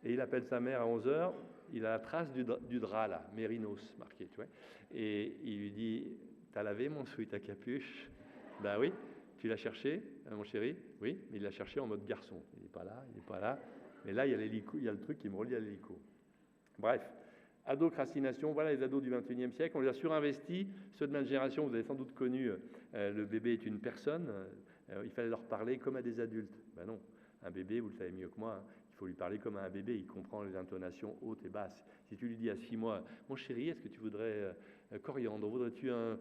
Et il appelle sa mère à 11h, il a la trace du drap là, Mérinos marqué, tu vois. Et il lui dit, t'as lavé mon sweat à capuche? Ben oui. Tu l'as cherché, mon chéri? Oui, mais il l'a cherché en mode garçon. Il n'est pas là. Mais là, il y a le truc qui me relie à l'hélico. Bref, adocrastination, voilà les ados du XXIe siècle. On les a surinvestis. Ceux de ma génération, vous avez sans doute connu, le bébé est une personne. Il fallait leur parler comme à des adultes. Ben non, un bébé, vous le savez mieux que moi, hein, il faut lui parler comme à un bébé. Il comprend les intonations hautes et basses. Si tu lui dis à 6 mois, mon chéri, est-ce que tu voudrais... coriandre, voudrais-tu un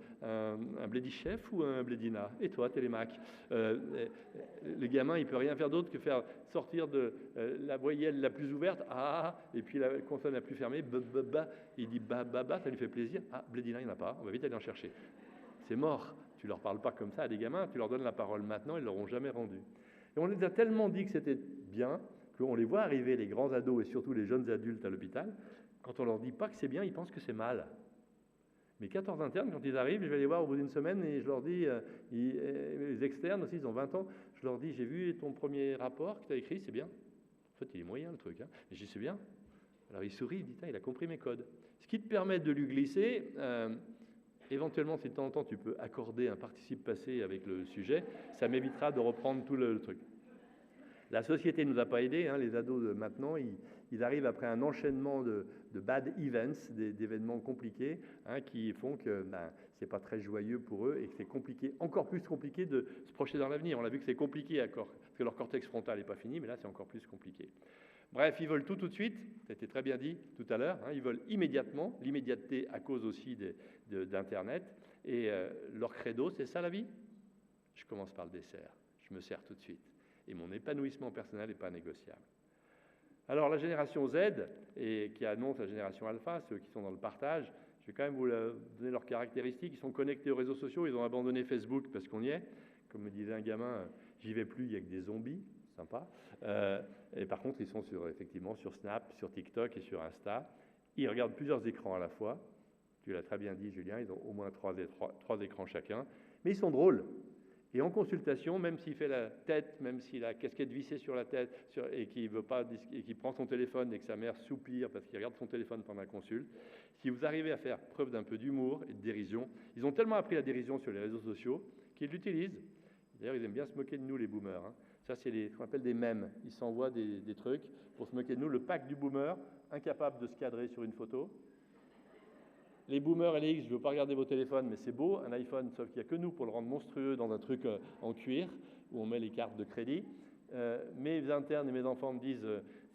blédi-chef ou un blédina? Et toi, Télémac? Le gamin, il ne peut rien faire d'autre que faire sortir de la voyelle la plus ouverte, et puis la consonne la plus fermée, ba. Il dit ba, ça lui fait plaisir. Ah, blédina, il n'y en a pas, on va vite aller en chercher. C'est mort. Tu ne leur parles pas comme ça à des gamins, tu leur donnes la parole maintenant, ils ne l'auront jamais rendue. Et on les a tellement dit que c'était bien, qu'on les voit arriver, les grands ados et surtout les jeunes adultes à l'hôpital. Quand on leur dit pas que c'est bien, ils pensent que c'est mal. Mes 14 internes, quand ils arrivent, je vais les voir au bout d'une semaine et je leur dis, les externes aussi, ils ont 20 ans, je leur dis, j'ai vu ton premier rapport que tu as écrit, c'est bien. En fait, il est moyen le truc. Hein. Et je dis, c'est bien. Alors il sourit, il dit, il a compris mes codes. Ce qui te permet de lui glisser, éventuellement, si de temps en temps tu peux accorder un participe passé avec le sujet, ça m'évitera de reprendre tout le truc. La société ne nous a pas aidés, hein, les ados de maintenant, ils arrivent après un enchaînement de bad events, d'événements compliqués, hein, qui font que c'est pas très joyeux pour eux et que c'est compliqué, encore plus compliqué de se projeter dans l'avenir. On a vu que c'est compliqué parce que leur cortex frontal n'est pas fini, mais là c'est encore plus compliqué. Bref, ils veulent tout de suite, ça a été très bien dit tout à l'heure, hein, ils veulent immédiatement, l'immédiateté à cause aussi d'Internet, et leur credo, c'est ça la vie? Je commence par le dessert, je me sers tout de suite, et mon épanouissement personnel n'est pas négociable. Alors la génération Z, et qui annonce la génération alpha, ceux qui sont dans le partage, je vais quand même vous donner leurs caractéristiques. Ils sont connectés aux réseaux sociaux, ils ont abandonné Facebook parce qu'on y est. Comme me disait un gamin, j'y vais plus, il y a que des zombies, sympa. Et par contre, ils sont effectivement sur Snap, sur TikTok et sur Insta. Ils regardent plusieurs écrans à la fois. Tu l'as très bien dit, Julien, ils ont au moins trois écrans chacun. Mais ils sont drôles. Et en consultation, même s'il fait la tête, même s'il a la casquette vissée sur la tête et qu'il prend son téléphone et que sa mère soupire parce qu'il regarde son téléphone pendant la consulte, si vous arrivez à faire preuve d'un peu d'humour et de dérision, ils ont tellement appris la dérision sur les réseaux sociaux qu'ils l'utilisent. D'ailleurs, ils aiment bien se moquer de nous, les boomers, hein. Ça, c'est ce qu'on appelle des mèmes. Ils s'envoient des trucs pour se moquer de nous. Le pack du boomer, incapable de se cadrer sur une photo. Les boomers et les X, je ne veux pas regarder vos téléphones, mais c'est beau, un iPhone, sauf qu'il n'y a que nous pour le rendre monstrueux dans un truc en cuir, où on met les cartes de crédit. Mes internes et mes enfants me disent,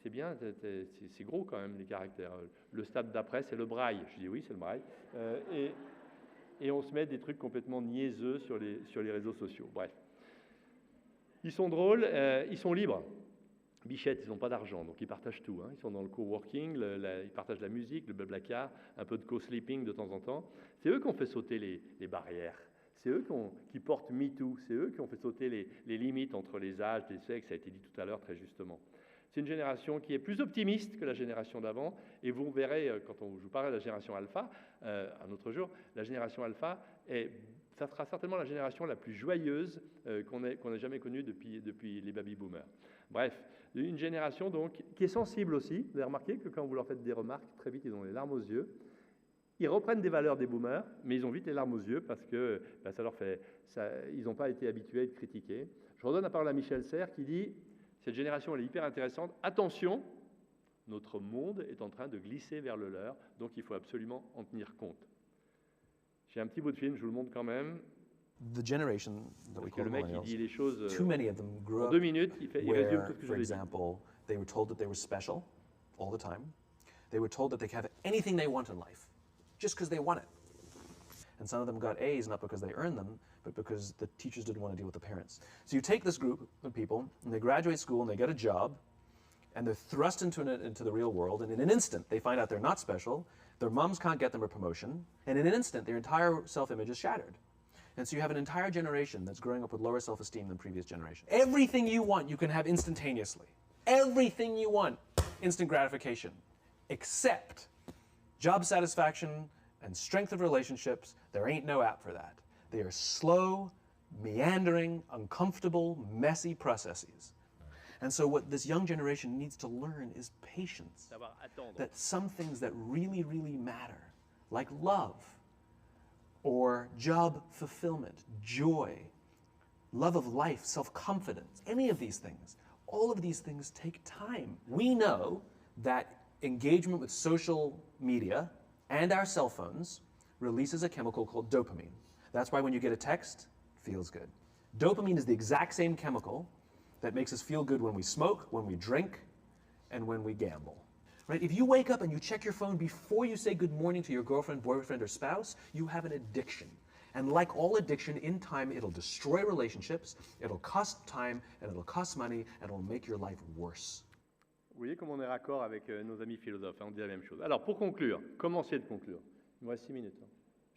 c'est bien, c'est gros quand même les caractères. Le stade d'après, c'est le braille. Je dis oui, c'est le braille. Et on se met des trucs complètement niaiseux sur les réseaux sociaux. Bref. Ils sont drôles, ils sont libres. Bichette, ils n'ont pas d'argent, donc ils partagent tout. Hein. Ils sont dans le coworking, ils partagent la musique, le blablacar, un peu de co-sleeping de temps en temps. C'est eux qui ont fait sauter les barrières. C'est eux qui portent MeToo. C'est eux qui ont fait sauter les limites entre les âges, les sexes, ça a été dit tout à l'heure très justement. C'est une génération qui est plus optimiste que la génération d'avant. Et vous verrez, quand je vous parlerai de la génération alpha, un autre jour, la génération alpha, ça sera certainement la génération la plus joyeuse qu'on ait jamais connue depuis les baby-boomers. Bref, une génération donc qui est sensible aussi. Vous avez remarqué que quand vous leur faites des remarques, très vite ils ont les larmes aux yeux. Ils reprennent des valeurs des boomers, mais ils ont vite les larmes aux yeux parce que ils n'ont pas été habitués à être critiqués. Je redonne la parole à Michel Serres qui dit « Cette génération elle est hyper intéressante. Attention, notre monde est en train de glisser vers le leur, donc il faut absolument en tenir compte. » J'ai un petit bout de film, je vous le montre quand même. The generation that we call le mec, il dit les choses too many of them grew en up 2 minutes, il résume tout ce que je for lui ai dit. example, they were told that they were special all the time. They were told that they could have anything they want in life, just because they want it. And some of them got A's not because they earned them, but because the teachers didn't want to deal with the parents. So you take this group of people, and they graduate school, and they get a job, and they're thrust into the real world, and in an instant, they find out they're not special, their moms can't get them a promotion, and in an instant, their entire self-image is shattered. And so you have an entire generation that's growing up with lower self-esteem than previous generations. Everything you want, you can have instantaneously. Everything you want, instant gratification, except job satisfaction and strength of relationships. There ain't no app for that. They are slow, meandering, uncomfortable, messy processes. And so what this young generation needs to learn is patience. That some things that really, really matter, like love, or job fulfillment, joy, love of life, self-confidence, any of these things, all of these things take time. We know that engagement with social media and our cell phones releases a chemical called dopamine. That's why when you get a text, it feels good. Dopamine is the exact same chemical that makes us feel good when we smoke, when we drink, and when we gamble. Right? If you wake up and you check your phone before you say good morning to your girlfriend, boyfriend, or spouse, you have an addiction. And like all addiction, in time, it'll destroy relationships, it'll cost time, and it'll cost money, and it'll make your life worse. Vous voyez comme on est raccord avec nos amis philosophes, hein, on dit la même chose. Alors, pour conclure, comment c'est de conclure? Il me reste 6 minutes, hein.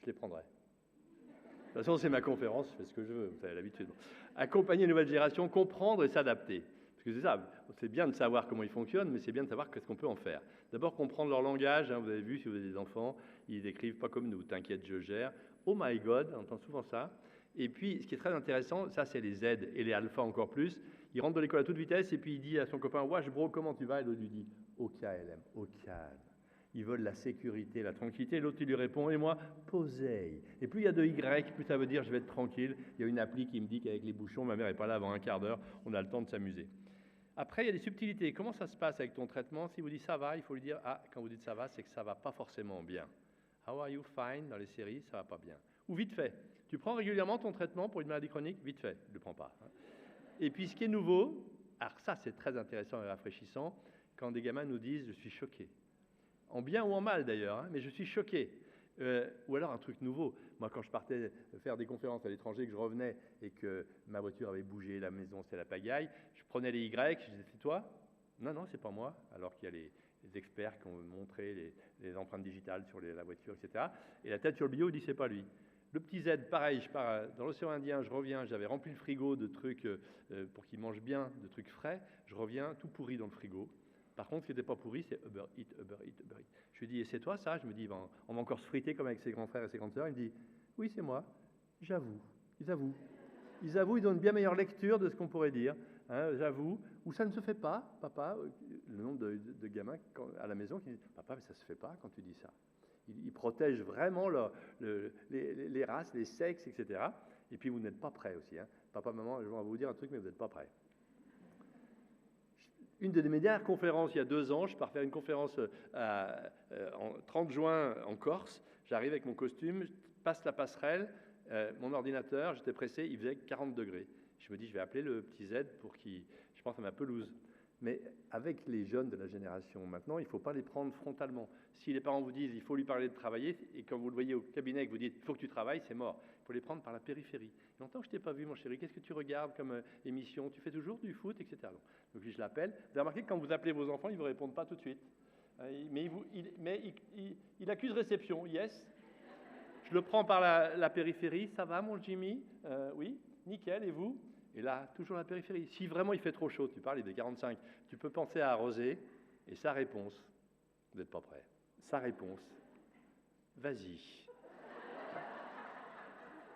Je les prendrai. De toute façon, c'est ma conférence, je fais ce que je veux, vous avez l'habitude. Accompagner une nouvelle génération, comprendre et s'adapter. Parce que c'est ça, c'est bien de savoir comment ils fonctionnent, mais c'est bien de savoir qu'est-ce qu'on peut en faire. D'abord, comprendre leur langage. Hein, vous avez vu, si vous avez des enfants, ils écrivent pas comme nous. T'inquiète, je gère. Oh my God, on entend souvent ça. Et puis, ce qui est très intéressant, ça, c'est les Z et les alpha encore plus. Il rentre de l'école à toute vitesse et puis il dit à son copain « Wesh bro, comment tu vas ?» Et l'autre lui dit « Au KLM, au calme. » Ils veulent la sécurité, la tranquillité. L'autre, il lui répond, et moi, posez. Et plus il y a de Y, plus ça veut dire je vais être tranquille. Il y a une appli qui me dit qu'avec les bouchons, ma mère n'est pas là avant un quart d'heure, on a le temps de s'amuser. Après, il y a des subtilités. Comment ça se passe avec ton traitement? Si vous dites ça va, il faut lui dire, ah, quand vous dites ça va, c'est que ça va pas forcément bien. How are you? Fine, dans les séries, ça va pas bien. Ou vite fait. Tu prends régulièrement ton traitement pour une maladie chronique? Vite fait, je ne le prends pas. Et puis, ce qui est nouveau, alors ça, c'est très intéressant et rafraîchissant, quand des gamins nous disent, je suis choqué. En bien ou en mal d'ailleurs, hein, mais je suis choqué. Ou alors un truc nouveau. Moi, quand je partais faire des conférences à l'étranger, que je revenais et que ma voiture avait bougé, la maison, c'était la pagaille, je prenais les Y, je disais, c'est toi? Non, non, c'est pas moi. Alors qu'il y a les experts qui ont montré les empreintes digitales sur la voiture, etc. Et la tête sur le bio dit, c'est pas lui. Le petit Z, pareil, je pars dans l'océan Indien, je reviens, j'avais rempli le frigo de trucs pour qu'il mange bien, de trucs frais. Je reviens tout pourri dans le frigo. Par contre, ce qui n'était pas pourri, c'est Uber Eats, Uber Eats, Uber Eats. Je lui dis, et c'est toi ça? Je me dis, on va encore se friter comme avec ses grands frères et ses grandes sœurs. Il me dit, oui, c'est moi. J'avoue. Ils avouent. Ils avouent, ils ont une bien meilleure lecture de ce qu'on pourrait dire. Hein, j'avoue. Ou ça ne se fait pas, papa. Le nombre de gamins à la maison qui disent, papa, mais ça ne se fait pas quand tu dis ça. Ils protègent vraiment les races, les sexes, etc. Et puis, vous n'êtes pas prêts aussi. Hein. Papa, maman, je vais vous dire un truc, mais vous n'êtes pas prêts. Une de mes dernières conférences, il y a 2 ans, je pars faire une conférence en 30 juin en Corse. J'arrive avec mon costume, je passe la passerelle, mon ordinateur, j'étais pressé, il faisait 40 degrés. Je me dis, je vais appeler le petit Z pour qu'il, je pense à ma pelouse. Mais avec les jeunes de la génération maintenant, il ne faut pas les prendre frontalement. Si les parents vous disent, il faut lui parler de travailler, et quand vous le voyez au cabinet et que vous dites, il faut que tu travailles, c'est mort. Il faut les prendre par la périphérie. Longtemps que je ne t'ai pas vu, mon chéri, qu'est-ce que tu regardes comme émission? Tu fais toujours du foot, etc. Donc je l'appelle. Vous avez remarqué que quand vous appelez vos enfants, ils ne vous répondent pas tout de suite. Mais il accuse réception, yes. Je le prends par la périphérie, ça va mon Jimmy? Oui, nickel, et vous? Et là, toujours la périphérie. Si vraiment il fait trop chaud, tu parles, il est 45, tu peux penser à arroser, et sa réponse, vous n'êtes pas prêts, sa réponse, vas-y.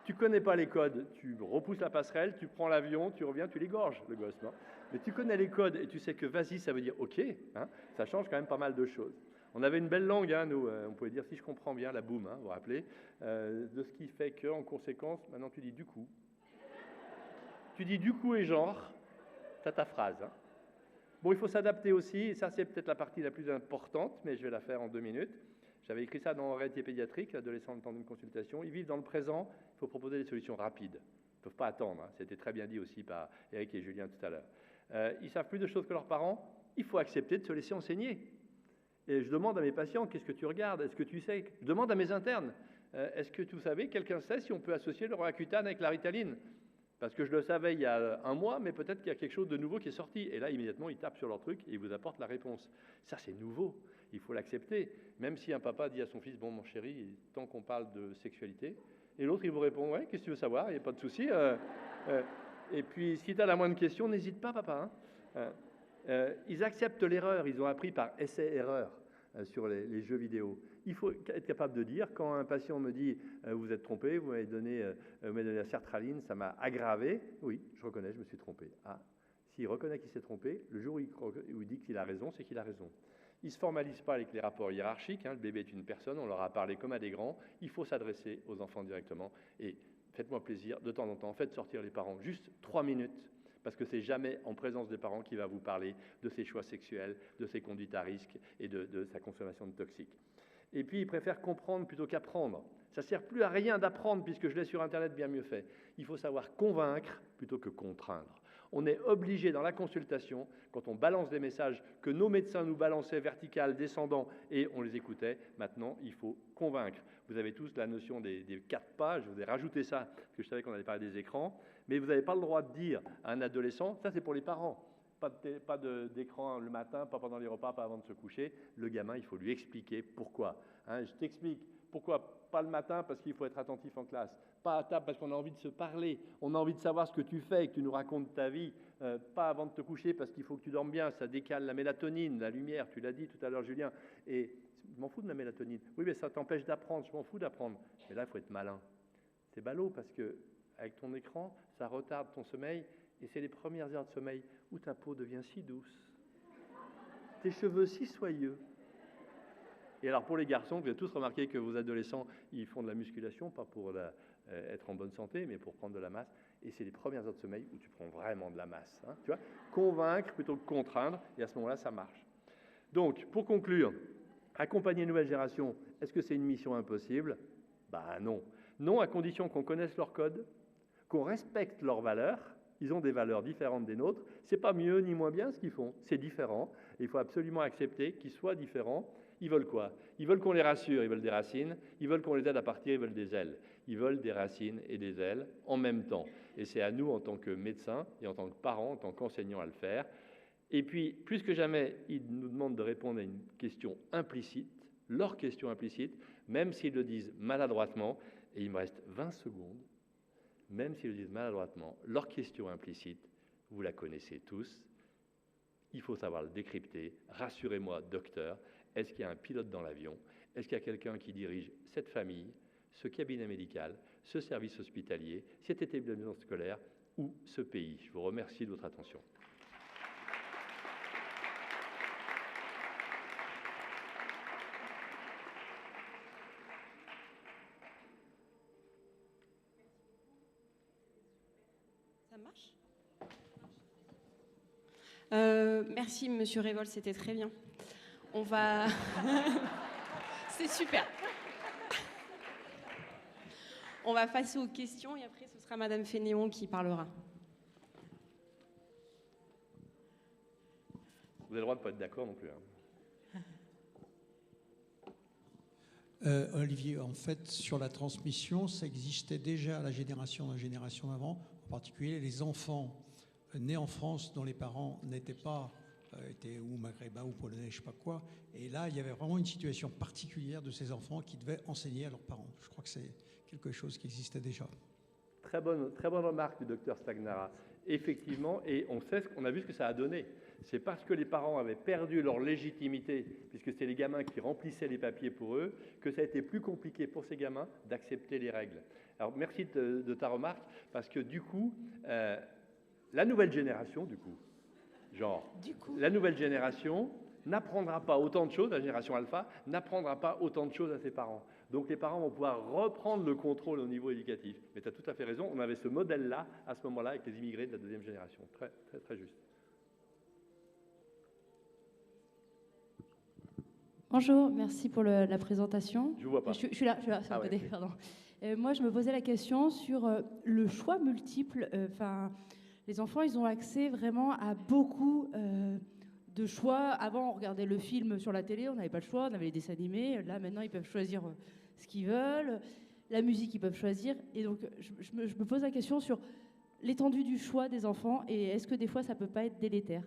Tu connais pas les codes, tu repousses la passerelle, tu prends l'avion, tu reviens, tu l'égorges, le gosse, non? Mais tu connais les codes et tu sais que vas-y, ça veut dire ok, hein, ça change quand même pas mal de choses. On avait une belle langue, hein, nous, on pouvait dire, si je comprends bien, la boum, hein, vous vous rappelez, de ce qui fait qu'en conséquence, maintenant tu dis du coup. Tu dis du coup et genre, tu as ta phrase. Hein. Bon, il faut s'adapter aussi, et ça c'est peut-être la partie la plus importante, mais je vais la faire en 2 minutes. J'avais écrit ça dans Réalité pédiatrique, l'adolescent le temps d'une consultation. Ils vivent dans le présent, il faut proposer des solutions rapides. Ils ne peuvent pas attendre, hein. C'était très bien dit aussi par Eric et Julien tout à l'heure. Ils savent plus de choses que leurs parents, il faut accepter de se laisser enseigner. Et je demande à mes patients, qu'est-ce que tu regardes? Est-ce que tu sais? Je demande à mes internes, est-ce que vous savez, quelqu'un sait si on peut associer le Roaccutane avec la Ritaline? Parce que je le savais il y a 1 mois, mais peut-être qu'il y a quelque chose de nouveau qui est sorti. Et là, immédiatement, ils tapent sur leur truc et ils vous apportent la réponse. Ça, c'est nouveau. Il faut l'accepter. Même si un papa dit à son fils, bon, mon chéri, tant qu'on parle de sexualité. Et l'autre, il vous répond, ouais, qu'est-ce que tu veux savoir? Il n'y a pas de souci. Et puis, si tu as la moindre question, n'hésite pas, papa. Hein. Ils acceptent l'erreur. Ils ont appris par essai-erreur sur les jeux vidéo. Il faut être capable de dire, quand un patient me dit vous êtes trompé, vous m'avez donné la sertraline, ça m'a aggravé, oui, je reconnais, je me suis trompé. Ah, s'il reconnaît qu'il s'est trompé, le jour où il dit qu'il a raison, c'est qu'il a raison. Il ne se formalise pas avec les rapports hiérarchiques, hein, le bébé est une personne, on leur a parlé comme à des grands, il faut s'adresser aux enfants directement. Et faites-moi plaisir, de temps en temps, faites sortir les parents, juste 3 minutes, parce que c'est jamais en présence des parents qu'il va vous parler de ses choix sexuels, de ses conduites à risque et de sa consommation de toxiques. Et puis, ils préfèrent comprendre plutôt qu'apprendre. Ça ne sert plus à rien d'apprendre, puisque je l'ai sur Internet bien mieux fait. Il faut savoir convaincre plutôt que contraindre. On est obligé dans la consultation, quand on balance des messages que nos médecins nous balançaient vertical, descendant, et on les écoutait, maintenant, il faut convaincre. Vous avez tous la notion des 4 pas, je vous ai rajouté ça, parce que je savais qu'on allait parler des écrans, mais vous n'avez pas le droit de dire à un adolescent, ça c'est pour les parents, pas d'écran le matin, pas pendant les repas, pas avant de se coucher. Le gamin, il faut lui expliquer pourquoi. Hein, je t'explique pourquoi pas le matin, parce qu'il faut être attentif en classe. Pas à table, parce qu'on a envie de se parler. On a envie de savoir ce que tu fais et que tu nous racontes ta vie. Pas avant de te coucher, parce qu'il faut que tu dormes bien. Ça décale la mélatonine, la lumière. Tu l'as dit tout à l'heure, Julien. Et je m'en fous de la mélatonine. Oui, mais ça t'empêche d'apprendre. Je m'en fous d'apprendre. Mais là, il faut être malin. C'est ballot, parce que avec ton écran, ça retarde ton sommeil. Et c'est les premières heures de sommeil où ta peau devient si douce, tes cheveux si soyeux, Et alors pour les garçons, vous avez tous remarqué que vos adolescents, ils font de la musculation, pas pour être en bonne santé, mais pour prendre de la masse. Et c'est les premières heures de sommeil où tu prends vraiment de la masse. Hein, tu vois, convaincre plutôt que contraindre, et à ce moment-là, ça marche. Donc, pour conclure, accompagner une nouvelle génération, est-ce que c'est une mission impossible? Ben non. Non, à condition qu'on connaisse leur code, qu'on respecte leurs valeurs. Ils ont des valeurs différentes des nôtres. C'est pas mieux ni moins bien ce qu'ils font, c'est différent. Et il faut absolument accepter qu'ils soient différents. Ils veulent quoi? Ils veulent qu'on les rassure, ils veulent des racines. Ils veulent qu'on les aide à partir, ils veulent des ailes. Ils veulent des racines et des ailes en même temps. Et c'est à nous, en tant que médecins et en tant que parents, en tant qu'enseignants, à le faire. Et puis, plus que jamais, ils nous demandent de répondre à une question implicite, leur question implicite, même s'ils le disent maladroitement. Et il me reste 20 secondes. Même s'ils le disent maladroitement, leur question implicite, vous la connaissez tous. Il faut savoir le décrypter. Rassurez-moi, docteur, est-ce qu'il y a un pilote dans l'avion? Est-ce qu'il y a quelqu'un qui dirige cette famille, ce cabinet médical, ce service hospitalier, cet établissement scolaire ou ce pays? Je vous remercie de votre attention. Ça marche? Merci, Monsieur Révol, c'était très bien. On va... C'est super. On va passer aux questions et après, ce sera Madame Fénéon qui parlera. Vous avez le droit de ne pas être d'accord non plus. Hein. Olivier, en fait, sur la transmission, ça existait déjà à la génération d'avant, en particulier les enfants nés en France dont les parents n'étaient pas, étaient ou maghrébins ou polonais, je ne sais pas quoi. Et là, il y avait vraiment une situation particulière de ces enfants qui devaient enseigner à leurs parents. Je crois que c'est quelque chose qui existait déjà. Très bonne remarque du docteur Stagnara. Effectivement, et on a vu ce que ça a donné. C'est parce que les parents avaient perdu leur légitimité, puisque c'est les gamins qui remplissaient les papiers pour eux, que ça a été plus compliqué pour ces gamins d'accepter les règles. Alors merci de ta remarque, parce que du coup, la nouvelle génération, la nouvelle génération n'apprendra pas autant de choses, la génération alpha n'apprendra pas autant de choses à ses parents. Donc les parents vont pouvoir reprendre le contrôle au niveau éducatif. Mais tu as tout à fait raison, on avait ce modèle-là, à ce moment-là, avec les immigrés de la deuxième génération. Très, très, très juste. Bonjour, merci pour la présentation. Je ne vous vois pas. Je suis là, c'est un peu pardon. Moi, je me posais la question sur le choix multiple. Les enfants, ils ont accès vraiment à beaucoup de choix. Avant, on regardait le film sur la télé, on n'avait pas le choix, on avait les dessins animés. Là, maintenant, ils peuvent choisir ce qu'ils veulent. La musique, ils peuvent choisir. Et donc, je me pose la question sur l'étendue du choix des enfants et est-ce que des fois, ça ne peut pas être délétère?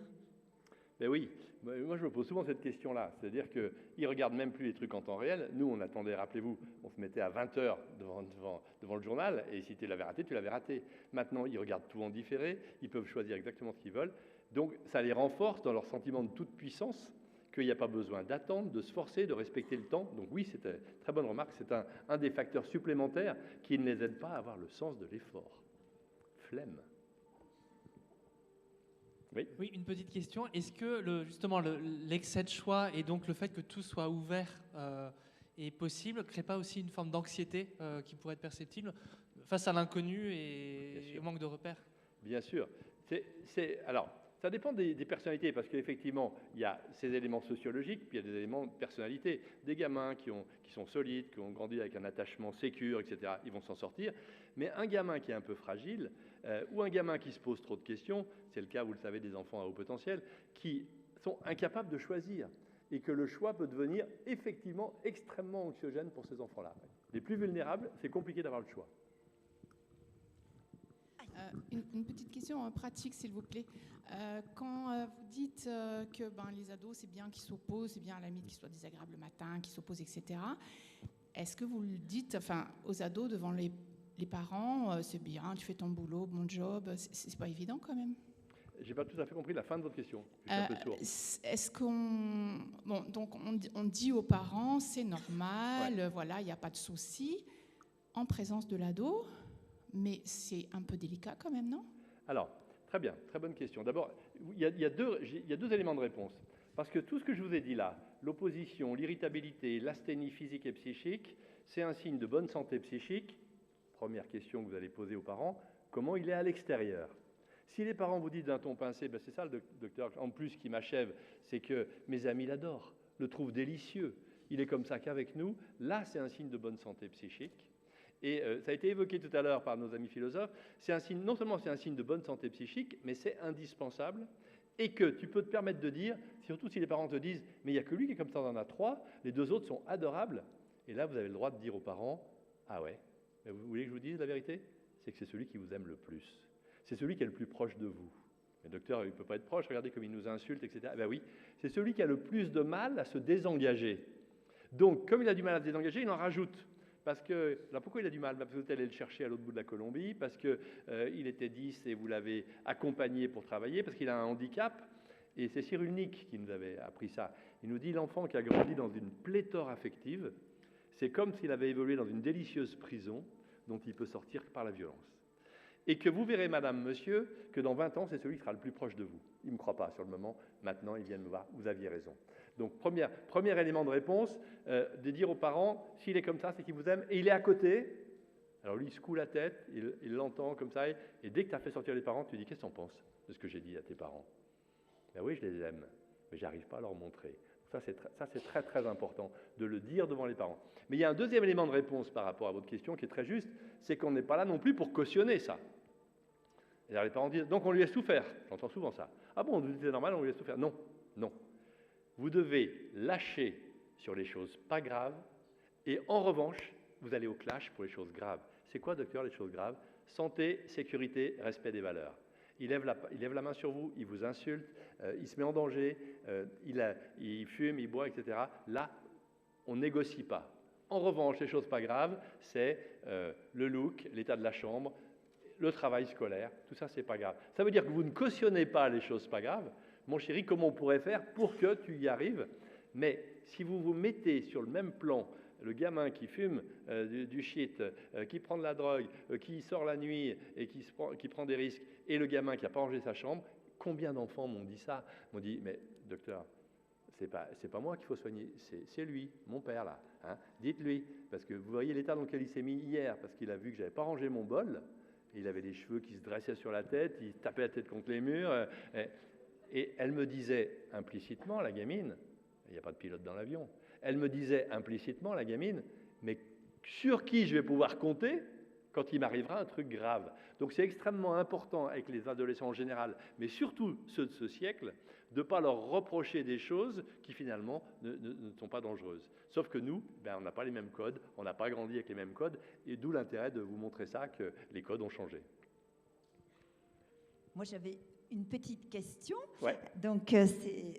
Ben oui, moi je me pose souvent cette question-là. C'est-à-dire qu'ils ne regardent même plus les trucs en temps réel. Nous, on attendait, rappelez-vous, on se mettait à 20h devant le journal et si tu l'avais raté, tu l'avais raté. Maintenant, ils regardent tout en différé, ils peuvent choisir exactement ce qu'ils veulent. Donc ça les renforce dans leur sentiment de toute puissance, qu'il n'y a pas besoin d'attendre, de se forcer, de respecter le temps. Donc oui, c'est une très bonne remarque, c'est un des facteurs supplémentaires qui ne les aide pas à avoir le sens de l'effort. Flemme. Oui. Oui, une petite question. Est-ce que justement l'excès de choix et donc le fait que tout soit ouvert et possible ne crée pas aussi une forme d'anxiété qui pourrait être perceptible face à l'inconnu et au manque de repères? Bien sûr. Alors, ça dépend des personnalités, parce qu'effectivement, il y a ces éléments sociologiques, puis il y a des éléments de personnalité. Des gamins qui sont solides, qui ont grandi avec un attachement sécure, etc., ils vont s'en sortir. Mais un gamin qui est un peu fragile, ou un gamin qui se pose trop de questions, c'est le cas, vous le savez, des enfants à haut potentiel, qui sont incapables de choisir, et que le choix peut devenir effectivement extrêmement anxiogène pour ces enfants-là. Les plus vulnérables, c'est compliqué d'avoir le choix. Une petite question pratique, s'il vous plaît. Quand vous dites que les ados, c'est bien qu'ils s'opposent, c'est bien à la limite qu'ils soient désagréables le matin, qu'ils s'opposent, etc., est-ce que vous le dites aux ados devant les parents, c'est bien, tu fais ton boulot, bon job, c'est pas évident quand même? J'ai pas tout à fait compris la fin de votre question. Je suis un peu sourd. Est-ce on dit aux parents, c'est normal, voilà, il n'y a pas de souci, en présence de l'ado, mais c'est un peu délicat quand même, non? Alors, très bien, très bonne question. D'abord, il y a deux éléments de réponse. Parce que tout ce que je vous ai dit là, l'opposition, l'irritabilité, l'asthénie physique et psychique, c'est un signe de bonne santé psychique. Première question que vous allez poser aux parents, comment il est à l'extérieur? Si les parents vous disent d'un ton pincé, ben c'est ça le docteur en plus qui m'achève, c'est que mes amis l'adorent, le trouvent délicieux, il est comme ça qu'avec nous, là c'est un signe de bonne santé psychique. Et ça a été évoqué tout à l'heure par nos amis philosophes, c'est un signe, non seulement c'est un signe de bonne santé psychique, mais c'est indispensable, et que tu peux te permettre de dire, surtout si les parents te disent, mais il n'y a que lui qui est comme ça, on en a 3, les 2 autres sont adorables, et là vous avez le droit de dire aux parents, ah ouais, mais vous voulez que je vous dise la vérité? C'est que c'est celui qui vous aime le plus. C'est celui qui est le plus proche de vous. Le docteur, il ne peut pas être proche, regardez comme il nous insulte, etc. Ben oui, c'est celui qui a le plus de mal à se désengager. Donc, comme il a du mal à se désengager, il en rajoute. Parce que, alors pourquoi il a du mal? Parce que vous allez le chercher à l'autre bout de la Colombie, parce qu'il était 10 et vous l'avez accompagné pour travailler, parce qu'il a un handicap. Et c'est Cyrulnik qui nous avait appris ça. Il nous dit, l'enfant qui a grandi dans une pléthore affective, c'est comme s'il avait évolué dans une délicieuse prison dont il peut sortir par la violence. Et que vous verrez, madame, monsieur, que dans 20 ans, c'est celui qui sera le plus proche de vous. Il ne me croit pas sur le moment. Maintenant, ils viennent me voir. Vous aviez raison. Donc, premier élément de réponse, de dire aux parents, s'il est comme ça, c'est qu'il vous aime. Et il est à côté. Alors lui, il secoue la tête, il l'entend comme ça. Et dès que tu as fait sortir les parents, tu dis, qu'est-ce que tu en penses de ce que j'ai dit à tes parents? Ben oui, je les aime, mais je n'arrive pas à leur montrer. Ça, c'est très, très important de le dire devant les parents. Mais il y a un deuxième élément de réponse par rapport à votre question qui est très juste, c'est qu'on n'est pas là non plus pour cautionner ça. Et alors les parents disent, donc on lui laisse tout faire. J'entends souvent ça. Ah bon, c'est normal, on lui laisse tout faire. Non, non. Vous devez lâcher sur les choses pas graves et en revanche, vous allez au clash pour les choses graves. C'est quoi, docteur, les choses graves? Santé, sécurité, respect des valeurs. Il lève la main sur vous, il vous insulte, il se met en danger, il fume, il boit, etc. Là, on ne négocie pas. En revanche, les choses pas graves, c'est le look, l'état de la chambre, le travail scolaire, tout ça, c'est pas grave. Ça veut dire que vous ne cautionnez pas les choses pas graves. Mon chéri, comment on pourrait faire pour que tu y arrives? Mais si vous vous mettez sur le même plan, le gamin qui fume du shit, qui prend de la drogue, qui sort la nuit et qui prend des risques, et le gamin qui n'a pas rangé sa chambre, combien d'enfants m'ont dit ça? M'ont dit, mais docteur, c'est pas moi qu'il faut soigner, c'est lui, mon père là. Hein? Dites-lui, parce que vous voyez l'état dans lequel il s'est mis hier, parce qu'il a vu que je n'avais pas rangé mon bol, il avait les cheveux qui se dressaient sur la tête, il tapait la tête contre les murs, et elle me disait implicitement, la gamine, il n'y a pas de pilote dans l'avion, elle me disait implicitement, la gamine, mais sur qui je vais pouvoir compter quand il m'arrivera un truc grave? Donc c'est extrêmement important avec les adolescents en général, mais surtout ceux de ce siècle, de ne pas leur reprocher des choses qui finalement ne sont pas dangereuses. Sauf que nous, on n'a pas les mêmes codes, on n'a pas grandi avec les mêmes codes, et d'où l'intérêt de vous montrer ça, que les codes ont changé. Moi, j'avais une petite question. Ouais. Donc,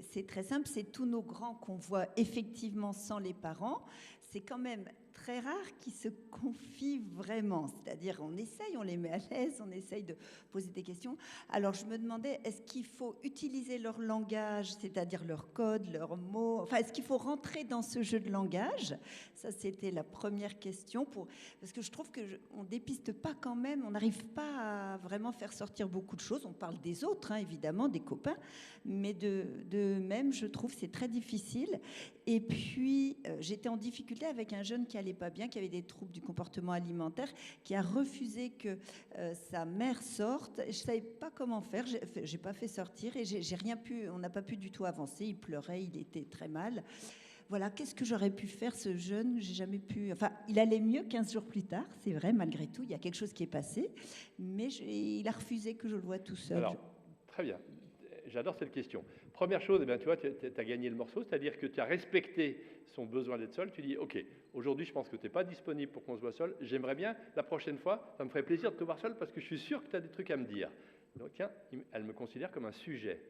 c'est très simple. C'est tous nos grands qu'on voit effectivement sans les parents. C'est quand même très rare qu'ils se confient vraiment. C'est-à-dire, on essaye, on les met à l'aise, on essaye de poser des questions. Alors, je me demandais, est-ce qu'il faut utiliser leur langage, c'est-à-dire leur code, leurs mots? Enfin, est-ce qu'il faut rentrer dans ce jeu de langage? Ça, c'était la première question. Parce que je trouve qu'on ne dépiste pas quand même, on n'arrive pas à vraiment faire sortir beaucoup de choses. On parle des autres, hein, évidemment, des copains, mais de même, je trouve que c'est très difficile. Et puis, j'étais en difficulté avec un jeune qui allait pas bien, qui avait des troubles du comportement alimentaire, qui a refusé que sa mère sorte. Je savais pas comment faire. J'ai pas fait sortir et j'ai rien pu. On n'a pas pu du tout avancer. Il pleurait, il était très mal. Voilà, qu'est-ce que j'aurais pu faire, ce jeune? J'ai jamais pu... Enfin, il allait mieux 15 jours plus tard, c'est vrai, malgré tout. Il y a quelque chose qui est passé, mais il a refusé que je le voie tout seul. Alors, très bien. J'adore cette question. Première chose, tu vois, tu as gagné le morceau, c'est-à-dire que tu as respecté son besoin d'être seul. Tu dis, OK, aujourd'hui, je pense que tu n'es pas disponible pour qu'on se voit seul. J'aimerais bien, la prochaine fois, ça me ferait plaisir de te voir seul parce que je suis sûr que tu as des trucs à me dire. Donc, tiens, elle me considère comme un sujet.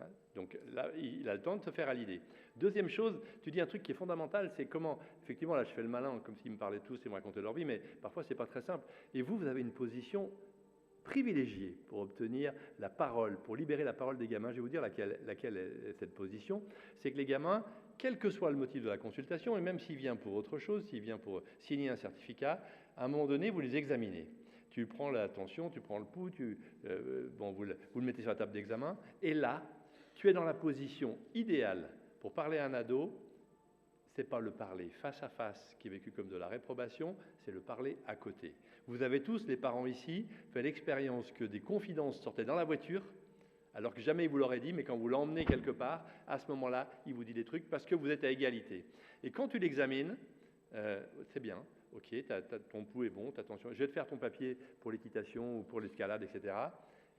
Hein, donc là, il a le temps de se faire à l'idée. Deuxième chose, tu dis un truc qui est fondamental, c'est comment, effectivement, là, je fais le malin, comme s'ils me parlaient tous et me racontaient leur vie, mais parfois, ce n'est pas très simple. Et vous avez une position privilégié pour obtenir la parole, pour libérer la parole des gamins. Je vais vous dire laquelle est cette position. C'est que les gamins, quel que soit le motif de la consultation, et même s'il vient pour autre chose, s'il vient pour signer un certificat, à un moment donné, vous les examinez. Tu prends la tension, tu prends le pouls, vous le mettez sur la table d'examen, et là, Tu es dans la position idéale pour parler à un ado. Ce n'est pas le parler face à face qui est vécu comme de la réprobation, c'est le parler à côté. Vous avez tous, les parents ici, fait l'expérience que des confidences sortaient dans la voiture, alors que jamais il vous l'aurait dit, mais quand vous l'emmenez quelque part, à ce moment-là, il vous dit des trucs parce que vous êtes à égalité. Et quand tu l'examines, c'est bien, ok, ton pouls est bon, attention, je vais te faire ton papier pour l'équitation ou pour l'escalade, etc.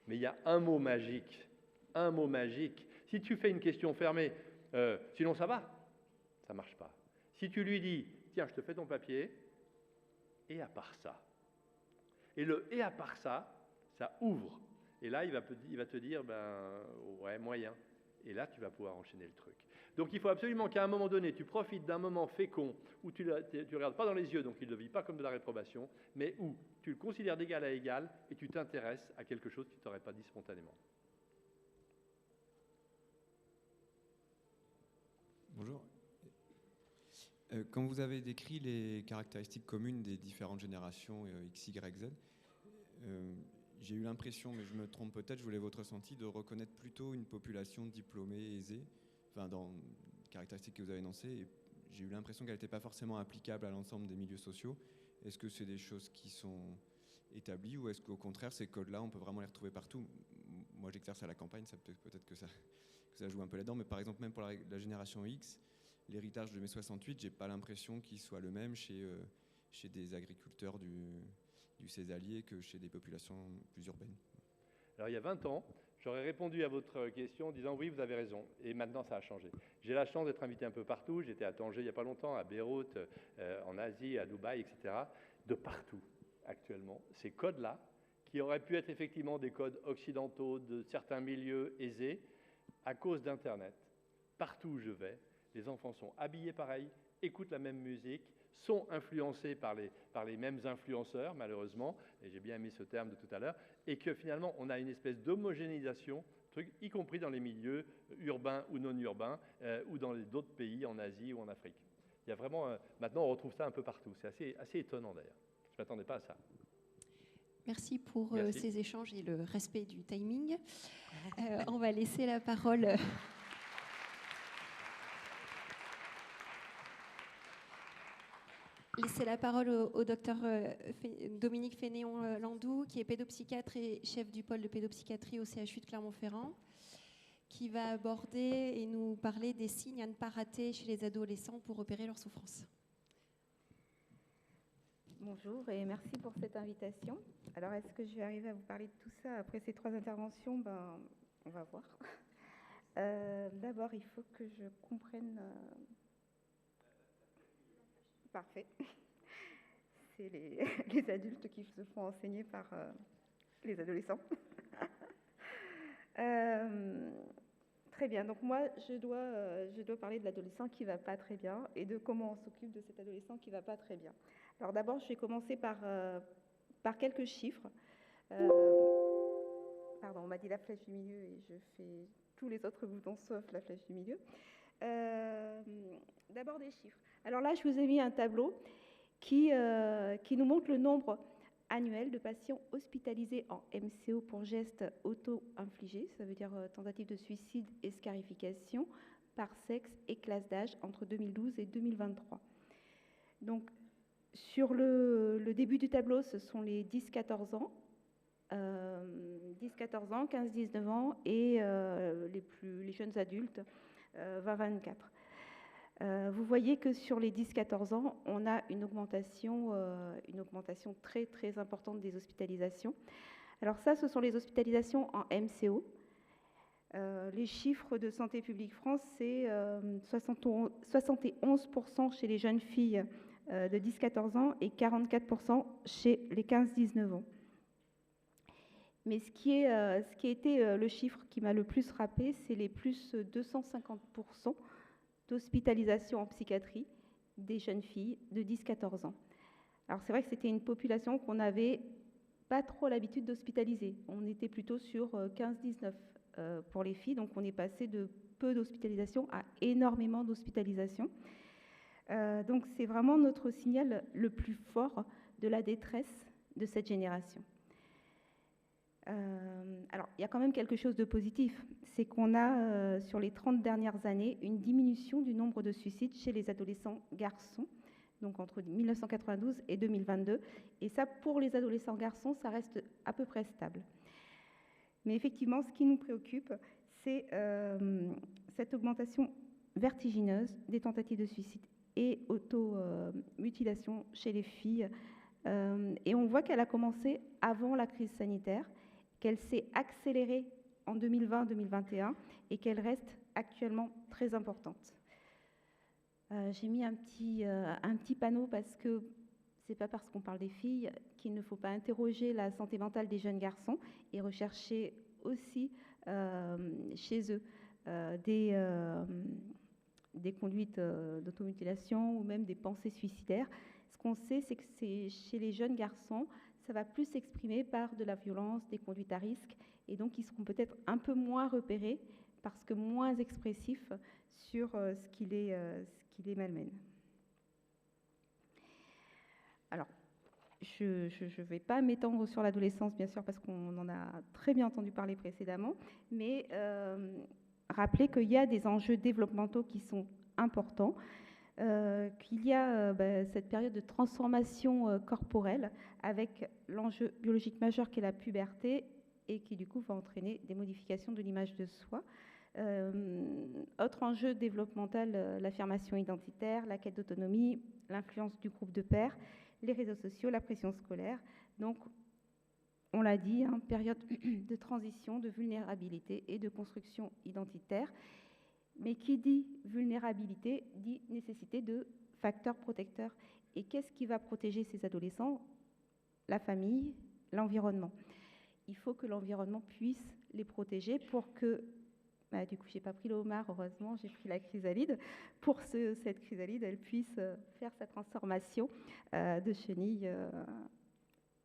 Mais il y a un mot magique. Si tu fais une question fermée, sinon ça va, ça ne marche pas. Si tu lui dis, tiens, je te fais ton papier, et à part ça. Et le et à part ça, ça ouvre. Et là, il va te dire, ouais, moyen. Et là, tu vas pouvoir enchaîner le truc. Donc, il faut absolument qu'à un moment donné, tu profites d'un moment fécond où tu ne regardes pas dans les yeux, donc il ne le vit pas comme de la réprobation, mais où tu le considères d'égal à égal et tu t'intéresses à quelque chose qui ne t'aurait pas dit spontanément. Bonjour. Quand vous avez décrit les caractéristiques communes des différentes générations X, Y, Z, j'ai eu l'impression, mais je me trompe peut-être, je voulais votre ressenti, de reconnaître plutôt une population diplômée, aisée, enfin dans les caractéristiques que vous avez énoncées, et j'ai eu l'impression qu'elle n'était pas forcément applicable à l'ensemble des milieux sociaux. Est-ce que c'est des choses qui sont établies ou est-ce qu'au contraire, ces codes-là, on peut vraiment les retrouver partout? Moi, j'exerce à la campagne, peut-être que ça joue un peu là-dedans, mais par exemple, même pour la génération X, l'héritage de mai 68, j'ai pas l'impression qu'il soit le même chez des agriculteurs du césalier que chez des populations plus urbaines. Alors il y a 20 ans, j'aurais répondu à votre question en disant oui, vous avez raison, et maintenant ça a changé. J'ai la chance d'être invité un peu partout, j'étais à Tanger il n'y a pas longtemps, à Beyrouth, en Asie, à Dubaï, etc. De partout, actuellement, ces codes-là, qui auraient pu être effectivement des codes occidentaux de certains milieux aisés, à cause d'Internet, partout où je vais, les enfants sont habillés pareil, écoutent la même musique, sont influencés par les mêmes influenceurs, malheureusement, et j'ai bien aimé ce terme de tout à l'heure, et que finalement, on a une espèce d'homogénéisation, y compris dans les milieux urbains ou non urbains, ou dans d'autres pays, en Asie ou en Afrique. Il y a vraiment, maintenant, on retrouve ça un peu partout. C'est assez étonnant, d'ailleurs. Je ne m'attendais pas à ça. Merci pour Merci. ces échanges et le respect du timing. On va laisser la parole... Laisser la parole au docteur Dominique Fénéon-Landou, qui est pédopsychiatre et chef du pôle de pédopsychiatrie au CHU de Clermont-Ferrand, qui va aborder et nous parler des signes à ne pas rater chez les adolescents pour repérer leur souffrance. Bonjour et merci pour cette invitation. Alors, est-ce que je vais arriver à vous parler de tout ça après ces 3 interventions? On va voir. D'abord, il faut que je comprenne... Parfait. C'est les adultes qui se font enseigner par les adolescents. Très bien. Donc moi, je dois parler de l'adolescent qui ne va pas très bien et de comment on s'occupe de cet adolescent qui ne va pas très bien. Alors d'abord, je vais commencer par quelques chiffres. Pardon, on m'a dit la flèche du milieu et je fais tous les autres boutons sauf la flèche du milieu. D'abord des chiffres. Alors là, je vous ai mis un tableau qui nous montre le nombre annuel de patients hospitalisés en MCO pour gestes auto-infligés, ça veut dire tentative de suicide et scarification, par sexe et classe d'âge entre 2012 et 2023. Donc, sur le début du tableau, ce sont les 10-14 ans, 15-19 ans et les jeunes adultes, 20-24. Vous voyez que sur les 10-14 ans, on a une augmentation très, très importante des hospitalisations. Alors ça, ce sont les hospitalisations en MCO. Les chiffres de Santé publique France, c'est 71% chez les jeunes filles de 10-14 ans et 44% chez les 15-19 ans. Mais ce qui a été le chiffre qui m'a le plus frappé, c'est les plus 250% d'hospitalisation en psychiatrie des jeunes filles de 10-14 ans. Alors c'est vrai que c'était une population qu'on n'avait pas trop l'habitude d'hospitaliser. On était plutôt sur 15-19 pour les filles, donc on est passé de peu d'hospitalisation à énormément d'hospitalisation. Donc c'est vraiment notre signal le plus fort de la détresse de cette génération. Alors, il y a quand même quelque chose de positif, c'est qu'on a, sur les 30 dernières années, une diminution du nombre de suicides chez les adolescents garçons, donc entre 1992 et 2022. Et ça, pour les adolescents garçons, ça reste à peu près stable. Mais effectivement, ce qui nous préoccupe, c'est cette augmentation vertigineuse des tentatives de suicide et automutilation chez les filles. Et on voit qu'elle a commencé avant la crise sanitaire, qu'elle s'est accélérée en 2020-2021 et qu'elle reste actuellement très importante. J'ai mis un petit panneau parce que c'est pas parce qu'on parle des filles qu'il ne faut pas interroger la santé mentale des jeunes garçons et rechercher aussi chez eux des conduites d'automutilation ou même des pensées suicidaires. Ce qu'on sait, c'est que chez les jeunes garçons, ça va plus s'exprimer par de la violence, des conduites à risque, et donc ils seront peut-être un peu moins repérés parce que moins expressifs sur ce qui les malmène. Alors, je ne vais pas m'étendre sur l'adolescence, bien sûr, parce qu'on en a très bien entendu parler précédemment, mais rappeler qu'il y a des enjeux développementaux qui sont importants, qu'il y a cette période de transformation corporelle avec l'enjeu biologique majeur qui est la puberté et qui du coup va entraîner des modifications de l'image de soi. Autre enjeu développemental, l'affirmation identitaire, la quête d'autonomie, l'influence du groupe de pairs, les réseaux sociaux, la pression scolaire. Donc, on l'a dit, période de transition, de vulnérabilité et de construction identitaire. Mais qui dit vulnérabilité dit nécessité de facteurs protecteurs. Et qu'est-ce qui va protéger ces adolescents? La famille, l'environnement. Il faut que l'environnement puisse les protéger pour que, du coup, je n'ai pas pris le homard, heureusement, j'ai pris la chrysalide, pour que cette chrysalide, elle puisse faire sa transformation de chenille